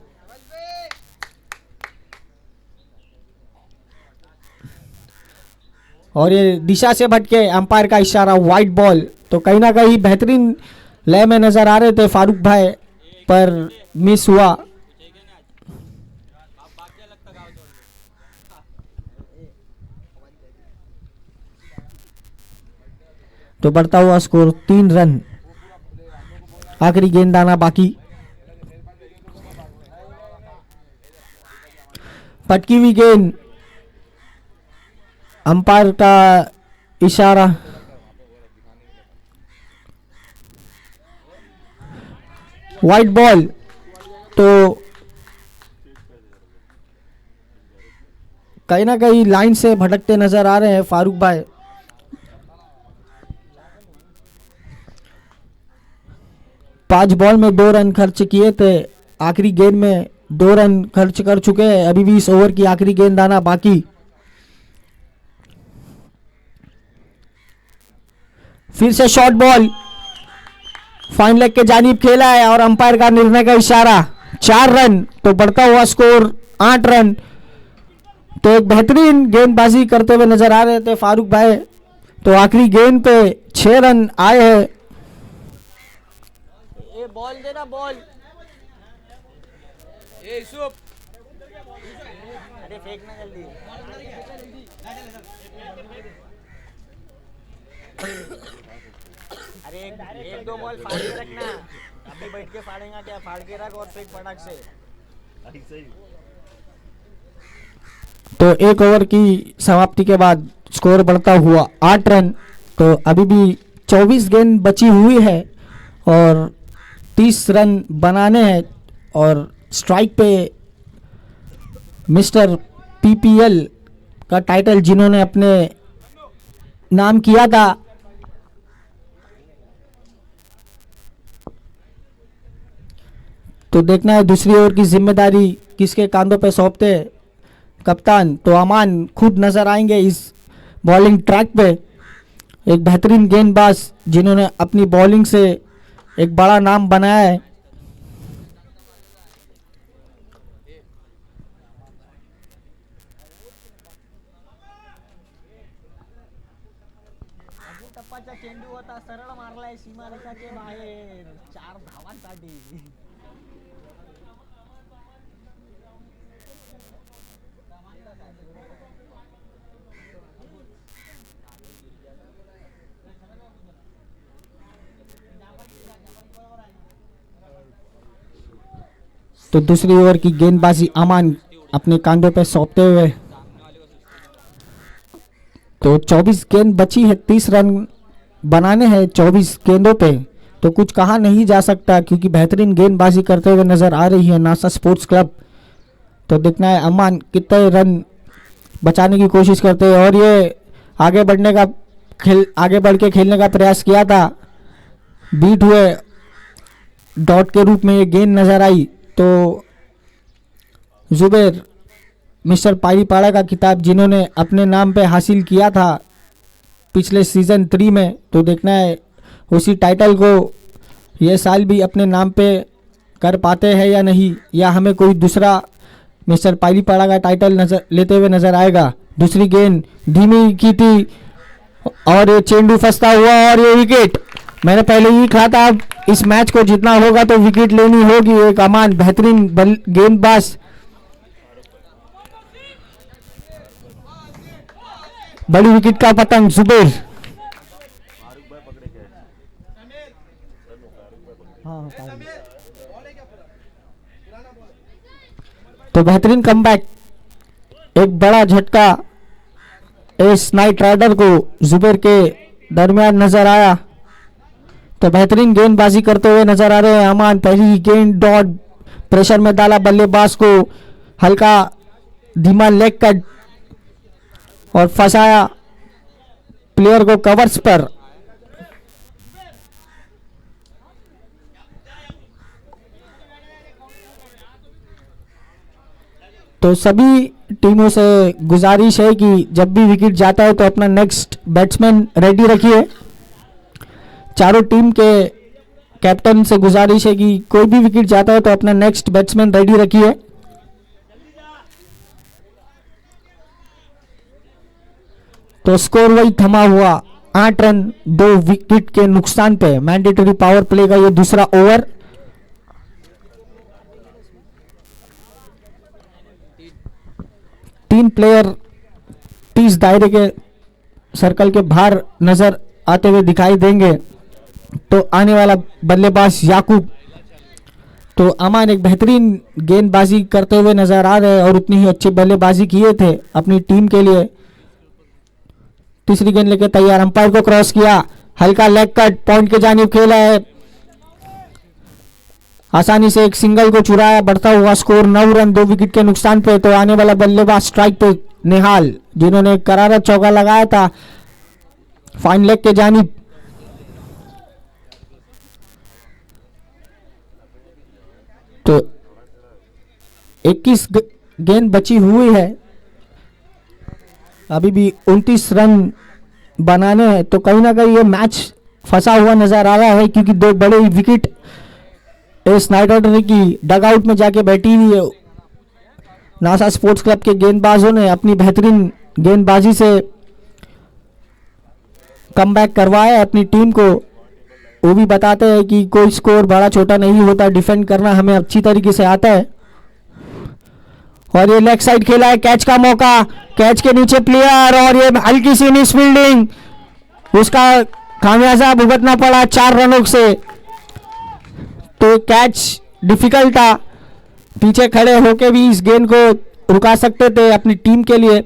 और ये दिशा से भटके, अंपायर का इशारा वाइड बॉल। तो कहीं ना कहीं बेहतरीन लय में नजर आ रहे थे फारूक भाई, पर मिस हुआ। तो बढ़ता हुआ स्कोर 3 रन, आखिरी गेंद आना बाकी। पटकी हुई गेंद, अंपायर का इशारा। Wide ball. तो कहीं ना कहीं लाइन से भटकते नजर आ रहे हैं फारूक भाई। पांच बॉल में 2 रन खर्च किए थे, आखिरी गेंद में 2 रन खर्च कर चुके हैं। अभी भी इस ओवर की आखिरी गेंद आना बाकी। फिर से शॉर्ट बॉल फाइन लेग के जानिब खेला है और अंपायर का निर्णय का इशारा। 4 रन। तो बढ़ता हुआ स्कोर 8 रन। तो एक बेहतरीन गेंदबाजी करते हुए नजर आ रहे थे फारूक भाई। तो आखिरी गेंद पे 6 रन आए हैं। ये बॉल देना, बॉल। अरे फेंकना जल्दी। अरे एक 2 बॉल फाड़ के रखना, अभी बैठ के फाड़ेगा क्या? फाड़ के रख और फेंक पटाख से। तो एक ओवर की समाप्ति के बाद स्कोर बढ़ता हुआ 8 रन। तो अभी भी 24 गेंद बची हुई है और 30 रन बनाने हैं। और स्ट्राइक पे मिस्टर पीपीएल का टाइटल जिन्होंने अपने नाम किया था, तो देखना है दूसरी ओवर की जिम्मेदारी किसके कांधों पे सौंपते हैं कप्तान। तो अमान खुद नजर आएंगे इस बॉलिंग ट्रैक पे। एक बेहतरीन गेंदबाज जिन्होंने अपनी बॉलिंग से एक बड़ा नाम बनाया है। टप्पाचा चेंडू होता, सरळ मारलाय सीमारेषाच्या बाहेर 4 धावांसाठी. तो दूसरी ओवर की गेंदबाजी अमान अपने कांधों पे सौंपते हुए, तो 24 गेंद बची है, 30 रन बनाने हैं 24 गेंदों पे, तो कुछ कहा नहीं जा सकता क्योंकि बेहतरीन गेंदबाजी करते हुए नजर आ रही है नासा स्पोर्ट्स क्लब। तो देखना है अमान कितने रन बचाने की कोशिश करते हैं। और ये आगे बढ़ के खेलने का प्रयास किया था, बीट हुए डॉट के रूप में ये गेंद नजर आई। तो जुबैर मिस्टर पाईपाड़ा का खिताब जिन्होंने अपने नाम पे हासिल किया था पिछले सीजन 3 में, तो देखना है उसी टाइटल को ये साल भी अपने नाम पे कर पाते हैं या नहीं, या हमें कोई दूसरा मिस्टर पाईपाड़ा का टाइटल लेते हुए नजर आएगा। दूसरी गेंद धीमी की थी और ये चेंडू फंसता हुआ और ये विकेट। मैंने पहले ही कहा था इस मैच को जीतना होगा तो विकेट लेनी होगी। एक अमान बेहतरीन गेंदबाज, बड़ी विकेट का पतंग जुबैर। तो बेहतरीन कमबैक, एक बड़ा झटका इस नाइट राइडर को जुबैर के दरमियान नजर आया। तो बेहतरीन गेंदबाजी करते हुए नजर आ रहे हैं अमान। पहली गेंद डॉट प्रेशर में डाला बल्लेबाज को, हल्का धीमा लेग कट और फंसाया प्लेयर को कवर्स पर। तो सभी टीमों से गुजारिश है कि जब भी विकेट जाता है तो अपना नेक्स्ट बैट्समैन रेडी रखिए। चारों टीम के कैप्टन से गुजारिश है कि कोई भी विकेट जाता है तो अपना नेक्स्ट बैट्समैन रेडी रखिए। तो स्कोर वही थमा हुआ, 8 रन 2 विकेट के नुकसान पे। मैंडेटरी पावर प्ले का ये दूसरा ओवर। तीन प्लेयर 30 दायरे के सर्कल के बाहर नजर आते हुए दिखाई देंगे। तो आने वाला बल्लेबाज याकूब। तो अमान एक बेहतरीन गेंदबाजी करते हुए नजर आ रहे हैं और उतनी ही अच्छी बल्लेबाजी किए थे अपनी टीम के लिए। तीसरी गेंद लेके तैयार, अंपायर को क्रॉस किया, हल्का लेग कट, पॉइंट के जानिब खेला है, आसानी से एक सिंगल को चुराया। बढ़ता हुआ स्कोर 9 रन 2 विकेट के नुकसान पे। तो आने वाला बल्लेबाज स्ट्राइक पे निहाल, जिन्होंने करारा चौका लगाया था फाइन लेग के जानिब। तो 21 गेंद बची हुई है, अभी भी 29 रन बनाने हैं। तो कहीं ना कहीं ये मैच फंसा हुआ नजर आ रहा है क्योंकि 2 बड़े विकेट इस नाइट राइडर की डगआउट में जाके बैठी हुई है। नासा स्पोर्ट्स क्लब के गेंदबाजों ने अपनी बेहतरीन गेंदबाजी से कमबैक करवाया अपनी टीम को। वो भी बताते हैं कि कोई स्कोर बड़ा छोटा नहीं होता, डिफेंड करना हमें अच्छी तरीके से आता है। और ये लेग साइड खेला है, कैच का मौका, कैच के नीचे प्लेयर और ये हल्की सी मिस फील्डिंग, उसका खामियाजा भुगतना पड़ा 4 रनों से। तो कैच डिफिकल्ट था, पीछे खड़े होके भी इस गेंद को रुका सकते थे अपनी टीम के लिए,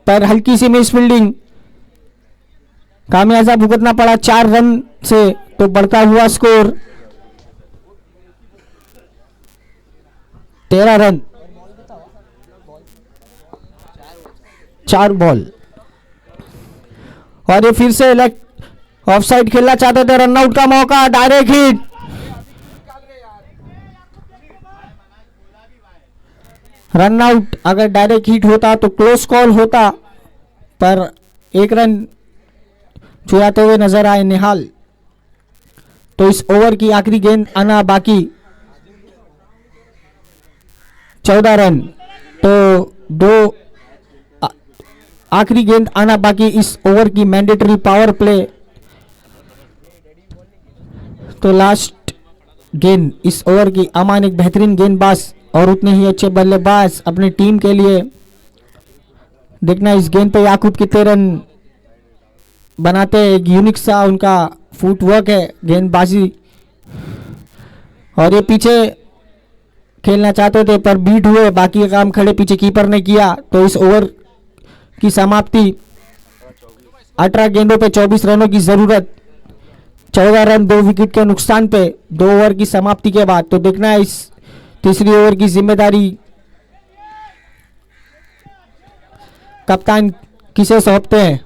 पर हल्की सी मिस फील्डिंग, खामियाजा भुगतना पड़ा 4 रन से। तो बढ़ता हुआ स्कोर 13 रन 4 बॉल। और ये फिर से लेग ऑफ साइड खेलना चाहते थे, रन आउट का मौका, डायरेक्ट हिट, रन आउट। अगर डायरेक्ट हिट होता तो क्लोज कॉल होता, पर 1 रन चुराते हुए नजर आए निहाल। तो इस ओवर की आखिरी गेंद आना बाकी, 14 रन। तो दो आखिरी गेंद आना बाकी इस ओवर की मैंडेटरी पावर प्ले। तो लास्ट गेंद इस ओवर की। अमान एक बेहतरीन गेंदबाज और उतने ही अच्छे बल्लेबाज अपनी टीम के लिए। देखना इस गेंद पे याकूब कितने रन बनाते हैं। एक यूनिक सा उनका फुटवर्क है गेंदबाजी। और ये पीछे खेलना चाहते थे पर बीट हुए, बाकी का काम खड़े पीछे कीपर ने किया। तो इस ओवर की समाप्ति 18 गेंदों पे 24 रनों की जरूरत, 14 रन 2 विकेट के नुकसान पे 2 ओवर की समाप्ति के बाद। तो देखना है इस तीसरी ओवर की जिम्मेदारी कप्तान किसे सौंपते हैं।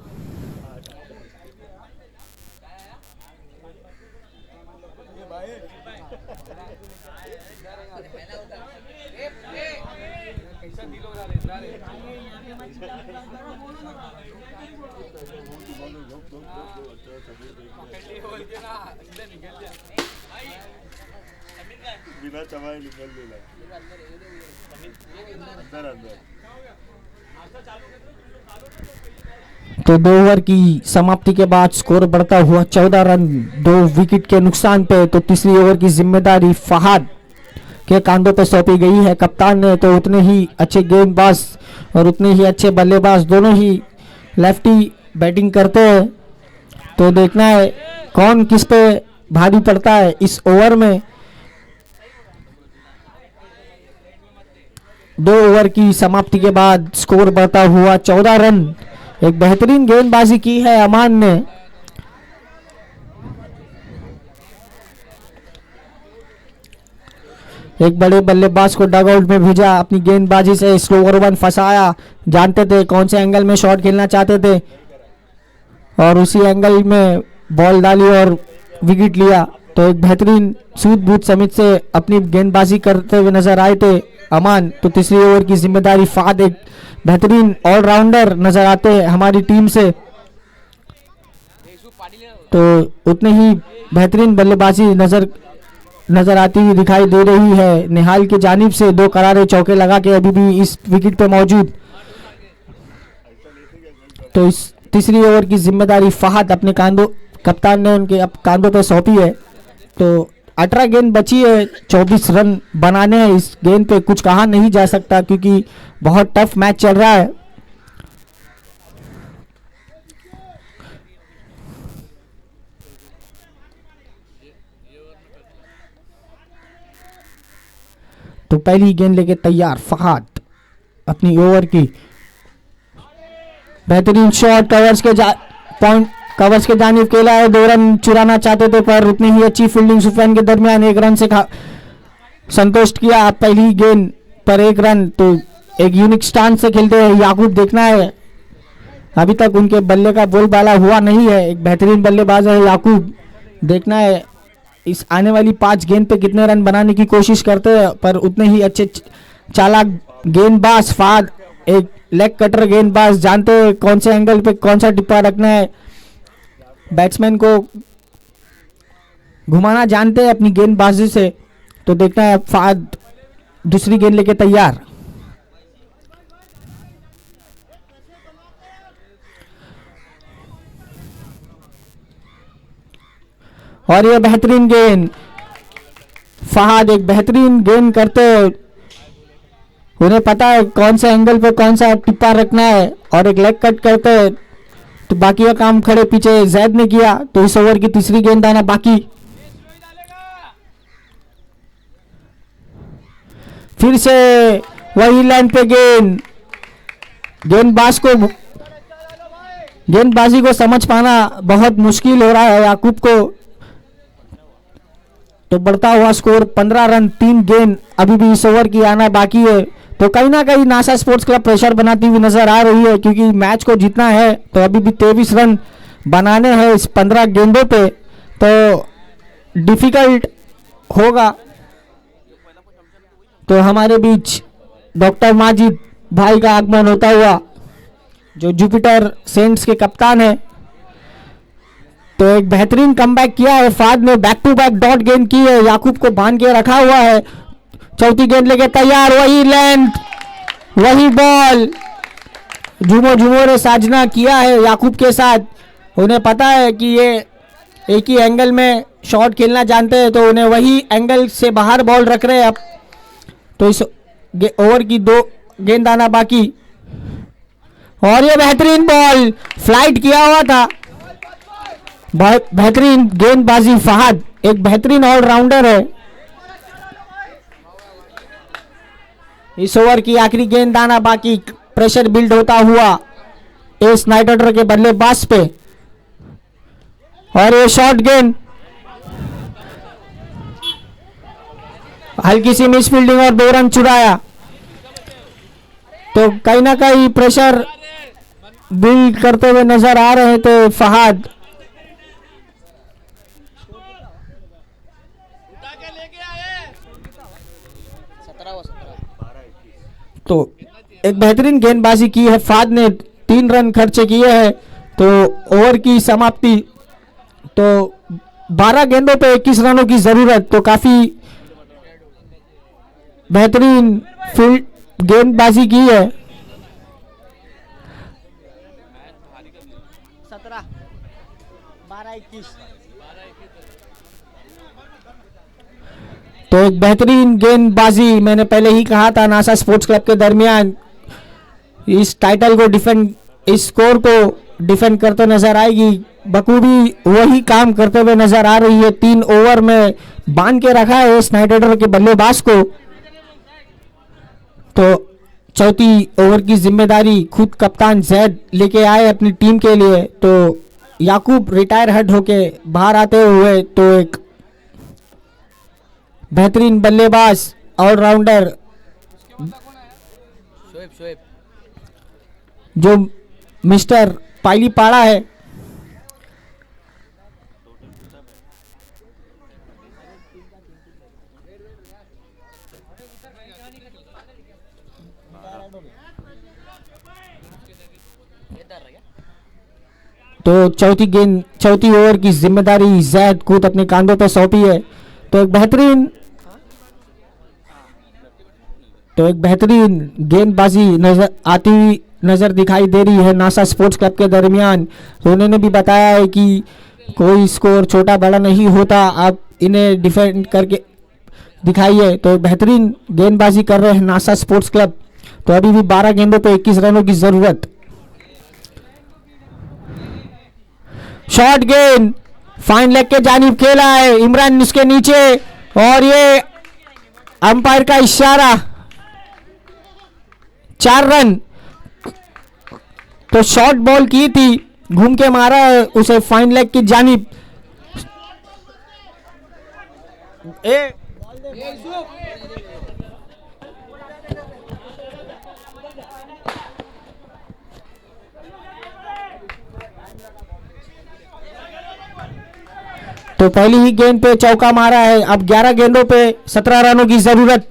बिना चबाए निकल देना अंदर अंदर। तो 2 ओवर की समाप्ति के बाद स्कोर बढ़ता हुआ 14 रन 2 विकेट के नुकसान पे। तो तीसरी ओवर की जिम्मेदारी फहाद के कांधों पे सौंपी गई है कप्तान ने। तो उतने ही अच्छे गेंदबाज और उतने ही अच्छे बल्लेबाज दोनों ही लेफ्टी बैटिंग करते हैं। तो देखना है कौन किस पे भारी पड़ता है इस ओवर में। 2 ओवर की समाप्ति के बाद स्कोर बढ़ता हुआ 14 रन। एक बेहतरीन गेंदबाजी की है अमान ने। एक बड़े बल्लेबाज को डगआउट में भेजा, अपनी गेंदबाजी से स्लोवर वन फंसाया। जानते थे कौन से एंगल में शॉट खेलना चाहते थे और उसी एंगल में बॉल डाली और विकेट लिया। तो एक बेहतरीन सूद बूथ समित से अपनी गेंदबाजी करते हुए नजर आए थे अमान। तो तीसरी ओवर की जिम्मेदारी फहद एक बेहतरीन ऑलराउंडर नजर आते हैं हमारी टीम से। तो उतने ही बेहतरीन बल्लेबाजी नजर आती हुई दिखाई दे रही है निहाल की जानिब से। 2 करारे चौके लगा के अभी भी इस विकेट पे मौजूद। तो इस तीसरी ओवर की जिम्मेदारी फहद अपने कांधों, कप्तान ने उनके कांधों पे सौंपी है। तो 18 गेंद बची है, 24 रन बनाने हैं इस गेंद पे। कुछ कहा नहीं जा सकता क्योंकि बहुत टफ मैच चल रहा है। तो पहली गेंद लेके तैयार फहद अपनी ओवर की। बेहतरीन शॉट कवर्स के जानिब खेला है। 2 रन चुराना चाहते थे पर उतनी ही अच्छी फील्डिंग सुफियान के दरमियान 1 रन से संतुष्ट किया। पहली गेंद पर 1 रन। तो एक यूनिक स्टांस से खेलते हैं याकूब। देखना है अभी तक उनके बल्ले का बोलबाला हुआ नहीं है। एक बेहतरीन बल्लेबाज है याकूब। देखना है इस आने वाली 5 गेंद पे कितने रन बनाने की कोशिश करते हैं पर उतने ही अच्छे चालाक गेंदबाज फहद एक लेग कटर गेंदबाज। जानते हैं कौन से एंगल पे कौन सा टिप्पा रखना है, बैट्समैन को घुमाना जानते हैं अपनी गेंदबाजी से। तो देखना है फहद दूसरी गेंद लेके तैयार। और ये बेहतरीन गेंद फहद एक बेहतरीन गेंद करते, उन्हें पता है कौन से एंगल पे कौन सा टिप्पा रखना है और एक लेग कट करते। तो बाकी का काम खड़े पीछे जैद ने किया। तो इस ओवर की तीसरी गेंद आना बाकी। फिर से वही लाइन पे गेंदबाजी को समझ पाना बहुत मुश्किल हो रहा है याकूब को। तो बढ़ता हुआ स्कोर 15 रन 3 गेंद अभी भी इस ओवर की आना बाकी है। तो कहीं ना कहीं नासा स्पोर्ट्स क्लब प्रेशर बनाती हुई नजर आ रही है क्योंकि मैच को जीतना है। तो अभी भी 23 रन बनाने हैं इस 15 गेंदों पे। तो डिफिकल्ट होगा। तो हमारे बीच डॉक्टर माजिद भाई का आगमन होता हुआ, जो जुपिटर सेंट्स के कप्तान है। तो एक बेहतरीन कमबैक किया है फाद ने, बैक टू बैक डॉट गेंद की है, याकूब को बांध के रखा हुआ है। चौथी गेंद लेके तैयार, वही लेंथ, वही बॉल, झूमो झूमो ने साजना किया है याकूब के साथ। उन्हें पता है कि ये एक ही एंगल में शॉट खेलना जानते हैं, तो उन्हें वही एंगल से बाहर बॉल रख रहे हैं अब। तो इस ओवर की 2 गेंद आना बाकी, और ये बेहतरीन बॉल फ्लाइट किया हुआ था। बेहतरीन गेंदबाजी फहद, एक बेहतरीन ऑलराउंडर है। इस ओवर की आखिरी गेंद आना बाकी, प्रेशर बिल्ड होता हुआ एस नाइट के बल्लेबाज पे, और ये शॉर्ट गेंद, हल्की सी मिस फील्डिंग और 2 रन चुराया। तो कहीं ना कहीं प्रेशर बिल्ड करते हुए नजर आ रहे थे फहद। तो एक बेहतरीन गेंदबाजी की है फाद ने, 3 रन खर्चे किए हैं। तो ओवर की समाप्ति, तो 12 गेंदों पे 21 रनों की जरूरत, तो काफी बेहतरीन फील्ड गेंदबाजी की है। 17 12 21 तो एक बेहतरीन गेंदबाजी, मैंने पहले ही कहा था नासा स्पोर्ट्स क्लब के दरमियान इस टाइटल को डिफेंड, इस स्कोर को डिफेंड करते नजर आएगी। बखूबी वही काम करते हुए नजर आ रही है। 3 ओवर में बांध के रखा है इस नाइट राइडर के बल्लेबाज को। तो चौथी ओवर की जिम्मेदारी खुद कप्तान जैद लेके आए अपनी टीम के लिए। तो याकूब रिटायर हेड होके बाहर आते हुए, तो एक बेहतरीन बल्लेबाज ऑलराउंडर जो मिस्टर पाइली पाड़ा है, तो चौथी ओवर की जिम्मेदारी जैद खुद अपने कांधों पर सौंपी है। तो एक बेहतरीन गेंदबाजी नजर दिखाई दे रही है नासा स्पोर्ट्स क्लब के दरमियान। तो उन्होंने भी बताया है कि कोई स्कोर छोटा बड़ा नहीं होता, आप इन्हें डिफेंड करके दिखाइए। तो बेहतरीन गेंदबाजी कर रहे हैं नासा स्पोर्ट्स क्लब। तो अभी भी 12 गेंदों पे 21 रनों की जरूरत। शॉर्ट गेंद फाइन लेग के जानिब खेला है इमरान उसके नीचे, और ये अंपायर का इशारा, 4 रन। तो शॉर्ट बॉल की थी, घूम के मारा है उसे फाइन लेग की जानिब। तो पहली ही गेंद पे चौका मारा है। अब 11 गेंदों पे 17 रनों की जरूरत।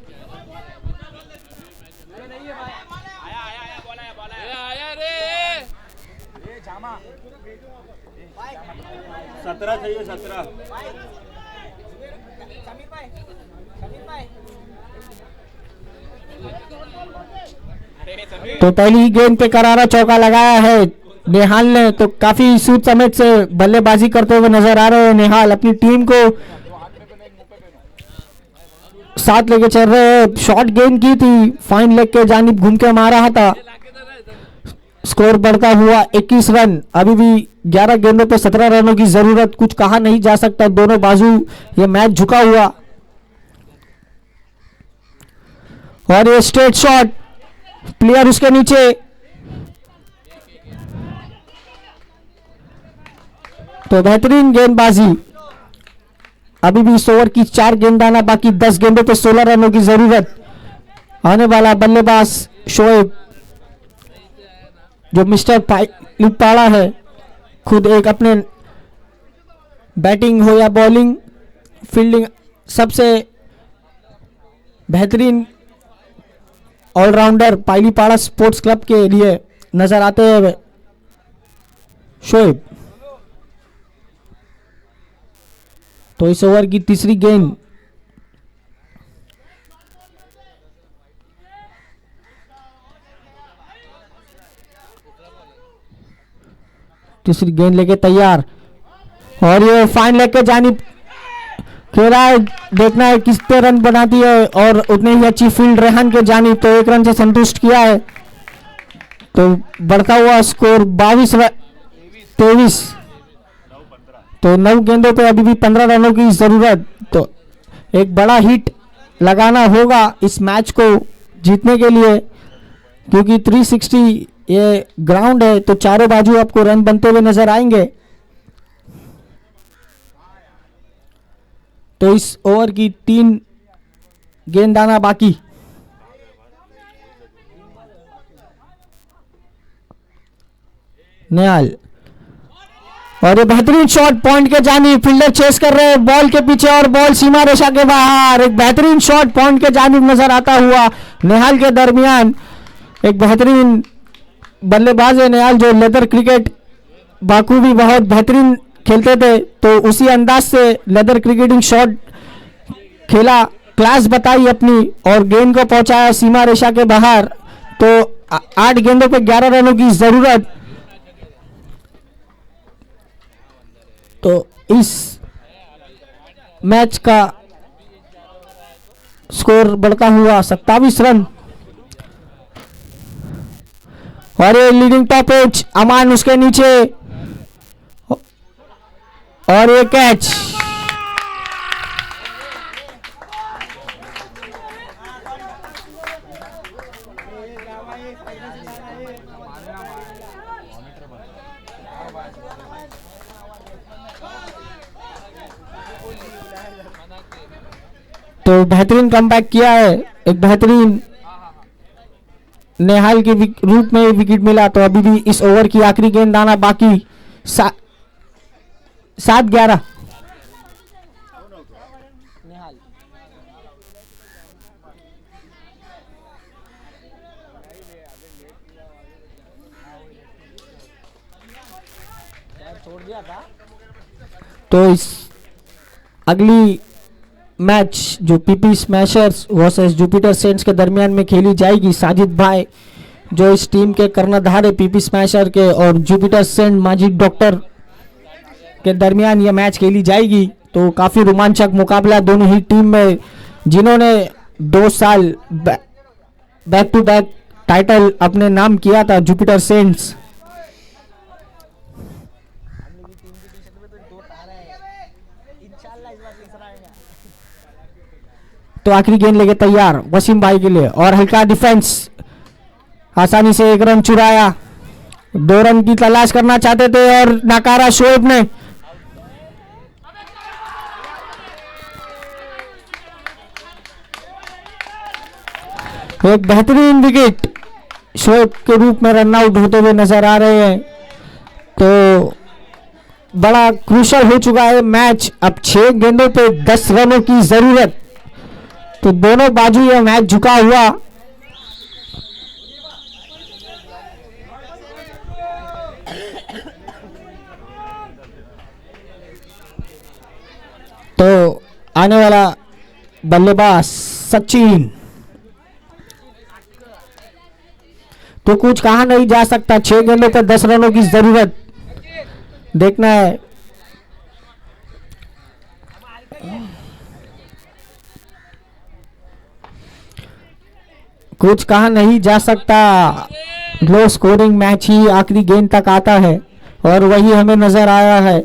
सत्रह चाहिए 17। तो पहली ही गेंद पे करारा चौका लगाया है नेहाल ने। तो काफी सूझ समझ से बल्लेबाजी करते हुए नजर आ रहे हैं नेहाल, अपनी टीम को साथ लेके चल रहे हैं। शॉर्ट गेंद की थी, फाइन लेग के जानिब घूम के मारा था। स्कोर बढ़ता हुआ 21 रन। अभी भी 11 गेंदों पे 17 रनों की जरूरत। कुछ कहा नहीं जा सकता, दोनों बाजू ये मैच झुका हुआ। और ये स्ट्रेट शॉट, प्लेयर उसके नीचे। तो बेहतरीन गेंदबाजी। अभी भी इस ओवर की 4 गेंद आना बाकी, 10 गेंदों पे 16 रनों की जरूरत। आने वाला बल्लेबाज शोएब, जो मिस्टर पाड़ा है, खुद एक अपने बैटिंग हो या बॉलिंग, फील्डिंग सबसे बेहतरीन ऑलराउंडर पाइलीपाड़ा स्पोर्ट्स क्लब के लिए नजर आते हैं शोएब। तो इस ओवर की तीसरी गेंद लेके तैयार, और ये फाइन लेग के जानिब खेला है। देखना है कितने रन बनाती है, और उतने ही अच्छी फील्ड रेहान के जानिब, तो 1 रन से संतुष्ट किया है। तो बढ़ता हुआ स्कोर 22-23। तो 9 गेंदों पे अभी भी 15 रनों की जरूरत। तो एक बड़ा हिट लगाना होगा इस मैच को जीतने के लिए, क्योंकि 360 ये ग्राउंड है, तो चारों बाजू आपको रन बनते हुए नजर आएंगे। तो इस ओवर की 3 गेंद आना बाकी। निहाल, और ये बेहतरीन शॉट पॉइंट के जानिब, फील्डर चेस कर रहे हैं बॉल के पीछे, और बॉल सीमा रेखा के बाहर। एक बेहतरीन शॉट पॉइंट के जानिब नजर आता हुआ निहाल के दरमियान। एक बेहतरीन बल्लेबाज है निहाल, जो लेदर क्रिकेट बाखूबी बहुत बेहतरीन खेलते थे, तो उसी अंदाज से लेदर क्रिकेटिंग शॉट खेला, क्लास बताई अपनी, और गेंद को पहुंचाया सीमा रेखा के बाहर। तो 8 गेंदों पे 11 रनों की जरूरत। तो इस मैच का स्कोर बढ़ता हुआ 27 रन। और ये लीडिंग टॉप एज, अमान उसके नीचे, और ये कैच। तो बेहतरीन कमबैक किया है, एक बेहतरीन नेहाल के रूप में विकेट मिला। तो अभी भी इस ओवर की आखिरी गेंद आना बाकी। 7-11। छोड़ दिया था। तो इस अगली मैच जो PP Smashers versus Jupiter Saints के दरमियान में खेली जाएगी, साजिद भाई जो इस टीम के कर्णधार है पीपी स्मैशर के, और जुपिटर सेंट माजिद डॉक्टर के दरमियान यह मैच खेली जाएगी। तो काफ़ी रोमांचक मुकाबला दोनों ही टीम में, जिन्होंने 2 साल बैक टू बैक टाइटल अपने नाम किया था जुपिटर सेंट्स। तो आखिरी गेंद लेके तैयार वसीम भाई के लिए, और हल्का डिफेंस, आसानी से 1 रन चुराया। 2 रन की तलाश करना चाहते थे और नाकारा शोएब ने। एक बेहतरीन विकेट शोएब के रूप में रन आउट होते हुए नजर आ रहे हैं। तो बड़ा क्रूशल हो चुका है मैच। अब 6 गेंदों पे 10 रनों की जरूरत। तो दोनों बाजू यह मैच झुका हुआ। तो आने वाला बल्लेबाज सचिन। तो कुछ कहा नहीं जा सकता, 6 गेंदों पर 10 रनों की जरूरत। देखना है कुछ कहा नहीं जा सकता। लो स्कोरिंग मैच ही आखिरी गेंद तक आता है, और वही हमें नजर आया है।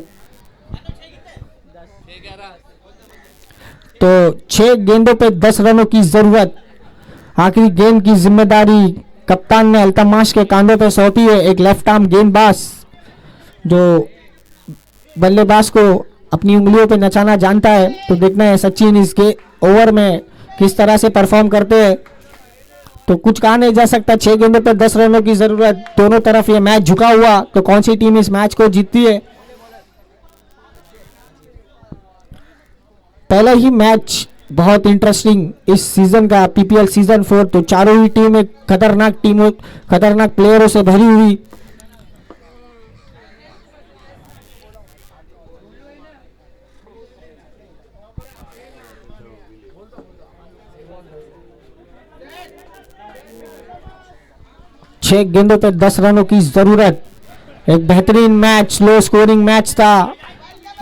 तो 6 गेंदों पे 10 रनों की जरूरत। आखिरी गेंद की जिम्मेदारी कप्तान ने अल्तमाश के कांधों पे सौंपी है, एक लेफ्ट आर्म गेंदबाज जो बल्लेबाज को अपनी उंगलियों पे नचाना जानता है। तो देखना है सचिन इसके ओवर में किस तरह से परफॉर्म करते हैं। तो कुछ कहा नहीं जा सकता, 6 गेंदों पर 10 रनों की जरूरत। दोनों तरफ ये मैच झुका हुआ। तो कौन सी टीम इस मैच को जीतती है? पहला ही मैच बहुत इंटरेस्टिंग इस सीजन का, पीपीएल सीजन 4। तो चारों ही टीम खतरनाक प्लेयरों से भरी हुई। 6 गेंदों पे 10 रनों की जरूरत। एक बेहतरीन मैच, लो स्कोरिंग मैच था।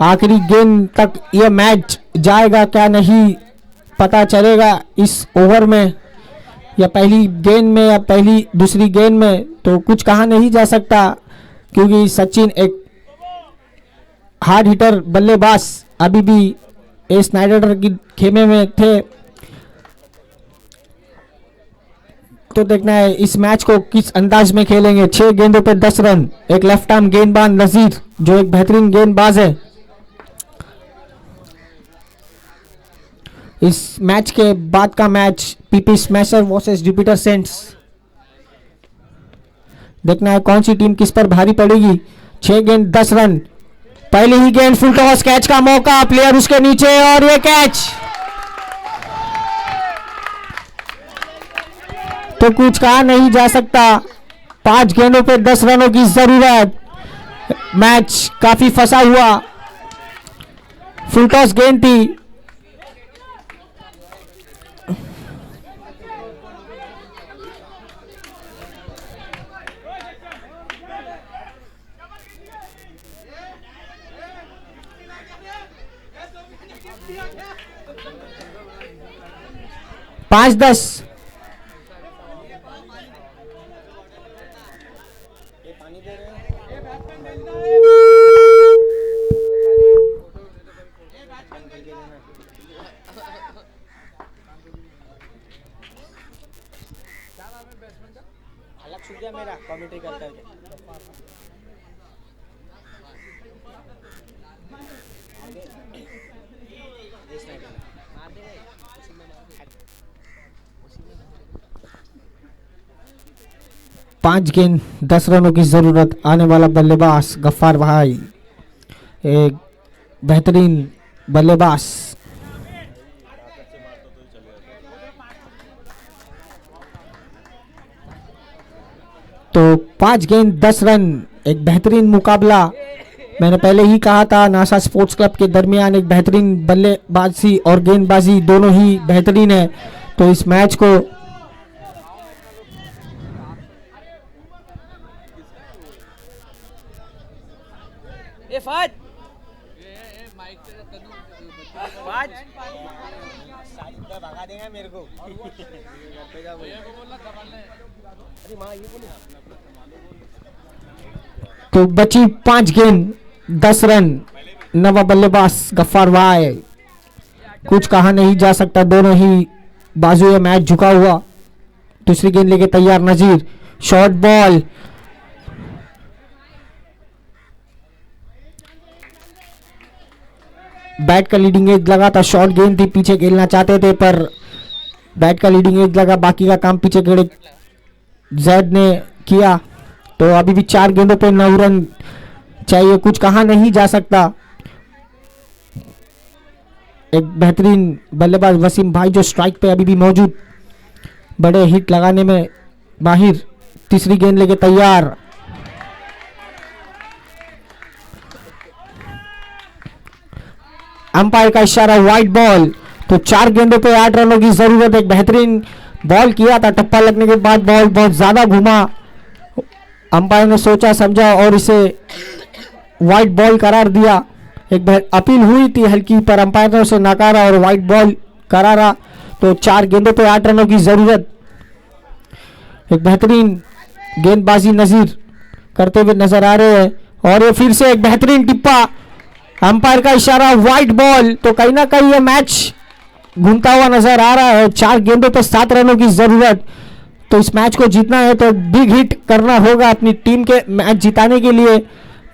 आखिरी गेंद तक यह मैच जाएगा क्या नहीं पता चलेगा इस ओवर में, या पहली गेंद में या पहली दूसरी गेंद में, तो कुछ कहा नहीं जा सकता क्योंकि सचिन एक हार्ड हिटर बल्लेबाज अभी भी ए स्नाइडर की खेमे में थे। तो देखना है इस मैच को किस अंदाज में खेलेंगे। 6 गेंदों पे 10 रन। एक लेफ्ट आर्म गेंदबाज नजीर जो एक बेहतरीन गेंदबाज है। इस मैच के बाद का match PP Smasher versus Jupiter Saints. देखना है कौन सी टीम किस पर भारी पड़ेगी। 6 गेंद 10 रन। पहली ही गेंद फुल टॉस, कैच का मौका, प्लेयर उसके नीचे और ये कैच। तो कुछ कहा नहीं जा सकता। 5 गेंदों पे 10 रनों की जरूरत। मैच काफी फंसा हुआ। फुल टॉस गेंद थी। पांच 10। अलग छूट गया मेरा कमेंट्री करते हुए। पांच गेंद 10 रनों की जरूरत। आने वाला बल्लेबाज गफ्फार भाई, एक बेहतरीन बल्लेबाज। तो 5 गेंद 10 रन, एक बेहतरीन मुकाबला। मैंने पहले ही कहा था नासा स्पोर्ट्स क्लब के दरमियान एक बेहतरीन बल्लेबाजी और गेंदबाजी दोनों ही बेहतरीन है। तो इस मैच को भगा देगा मेरे को। तो बची 5 गेंद 10 रन। नवा बल्लेबाज गफ्फार भाई, कुछ कहा नहीं जा सकता। दोनों ही बाजू ये मैच झुका हुआ। दूसरी गेंद लेके तैयार नजीर। शॉर्ट बॉल, बैट का लीडिंग एज लगा था। शॉर्ट गेंद थी, पीछे खेलना चाहते थे पर बैट का लीडिंग एज लगा। बाकी का काम पीछे खड़े जैद ने किया। तो अभी भी 4 गेंदों पे 9 रन चाहिए। कुछ कहा नहीं जा सकता। एक बेहतरीन बल्लेबाज वसीम भाई जो स्ट्राइक पे अभी भी मौजूद, बड़े हिट लगाने में माहिर। तीसरी गेंद लेके तैयार। अंपायर का इशारा, वाइड बॉल। तो 4 गेंदों पे 8 रनों की जरूरत। एक बेहतरीन बॉल किया था, टप्पा लगने के बाद बॉल बहुत ज्यादा घुमा। अंपायर ने सोचा समझा और इसे वाइड बॉल करार दिया। एक अपील हुई थी हल्की पर अंपायर ने उसे नकारा और वाइड बॉल करारा। तो 4 गेंदों पे 8 रनों की जरूरत। एक बेहतरीन गेंदबाजी नजीर करते हुए नजर आ रहे हैं और ये फिर से एक बेहतरीन टिप्पा। अंपायर का इशारा, वाइड बॉल। तो कहीं ना कहीं ये मैच घूमता हुआ नजर आ रहा है। 4 गेंदों पे 7 रनों की जरूरत। तो इस मैच को जीतना है तो बिग हिट करना होगा अपनी टीम के मैच जिताने के लिए।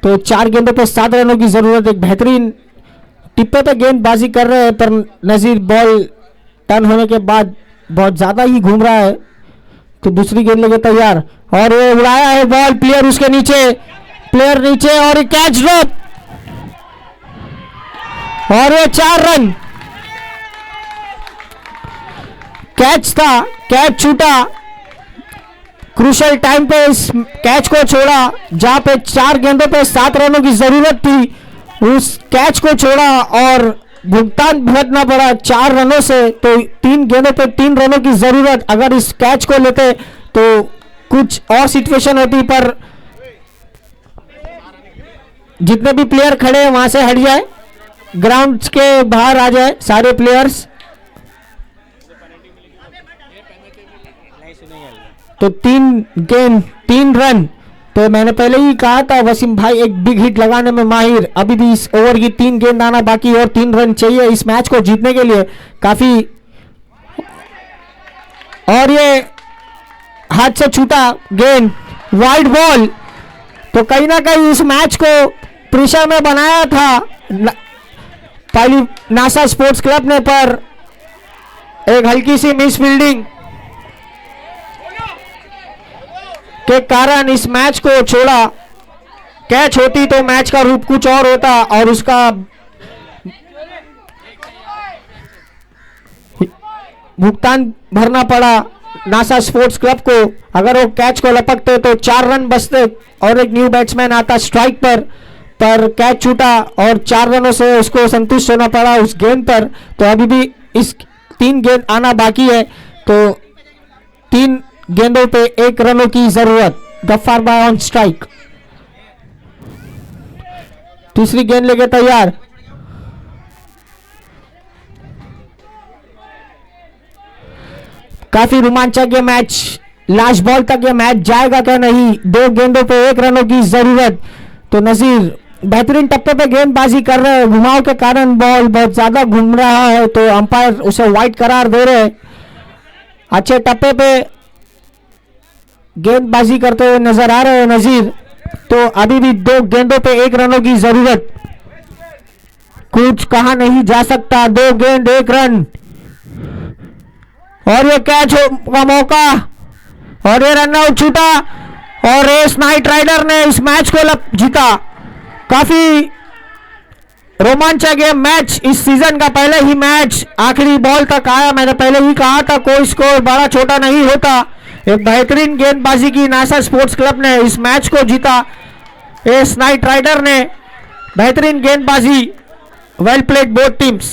तो 4 गेंदों पे 7 रनों की जरूरत। एक बेहतरीन टिप्पे पे गेंदबाजी कर रहे हैं पर नजीर बॉल टर्न होने के बाद बहुत ज्यादा ही घूम रहा है। तो दूसरी गेंद लेके तैयार और ये उड़ाया है बॉल, प्लेयर उसके नीचे, प्लेयर नीचे और ये कैच ड्रॉप और ये 4 रन। कैच था, कैच छूटा। क्रूशल टाइम पे इस कैच को छोड़ा जहां पे 4 गेंदों पे 7 रनों की जरूरत थी। उस कैच को छोड़ा और भुगतान भुगतना पड़ा 4 रनों से। तो 3 गेंदों पे 3 रनों की जरूरत। अगर इस कैच को लेते तो कुछ और सिचुएशन होती, पर जितने भी प्लेयर खड़े हैं वहां से हट जाए, ग्राउंड के बाहर आ जाए सारे प्लेयर्स। तो 3 गेंद 3 रन। तो मैंने पहले ही कहा था वसीम भाई एक बिग हिट लगाने में माहिर। अभी भी इस ओवर की 3 गेंद आना बाकी और 3 रन चाहिए इस मैच को जीतने के लिए काफी। और ये हाथ से छूटा गेंद, वाइड बॉल। तो कहीं ना कहीं इस मैच को प्रेशर में बनाया था पहली नासा स्पोर्ट्स क्लब ने, पर एक हल्की सी मिस फील्डिंग के कारण इस मैच को छोड़ा। कैच होती तो मैच का रूप कुछ और होता और उसका भुगतान भरना पड़ा नासा स्पोर्ट्स क्लब को। अगर वो कैच को लपकते तो 4 रन बचते और एक न्यू बैट्समैन आता स्ट्राइक पर कैच छूटा और 4 रनों से उसको संतुष्ट होना पड़ा उस गेंद पर। तो अभी भी इस 3 गेंद आना बाकी है, तो 3 गेंदों पे 1 रनों की जरूरत। गफ्फार भाई ऑन स्ट्राइक, तीसरी गेंद लेके तैयार। काफी रोमांचक ये मैच, लास्ट बॉल तक ये मैच जाएगा क्या नहीं। 2 गेंदों पे 1 रनों की जरूरत। तो नजीर बेहतरीन टप्पे पे गेंदबाजी कर रहे हैं, घुमाव के कारण बॉल बहुत ज्यादा घूम रहा है तो अंपायर उसे वाइड करार दे रहे हैं। अच्छे टप्पे पे गेंदबाजी करते हुए नजर आ रहे हैं नजीर। तो अभी भी 2 गेंदों पे 1 रनों की जरूरत, कुछ कहा नहीं जा सकता। 2 गेंद 1 रन और ये कैच का मौका और ये रन आउट छूटा और रेस नाइट राइडर ने इस मैच को जीता। काफी रोमांचक ये मैच, इस सीजन का पहले ही मैच आखिरी बॉल तक आया। मैंने पहले ही कहा था कोई स्कोर बड़ा छोटा नहीं होता। एक बेहतरीन गेंदबाजी की नासा स्पोर्ट्स क्लब ने इस मैच को जीता। एस नाइट राइडर ने बेहतरीन गेंदबाजी, वेल प्लेड बोथ टीम्स।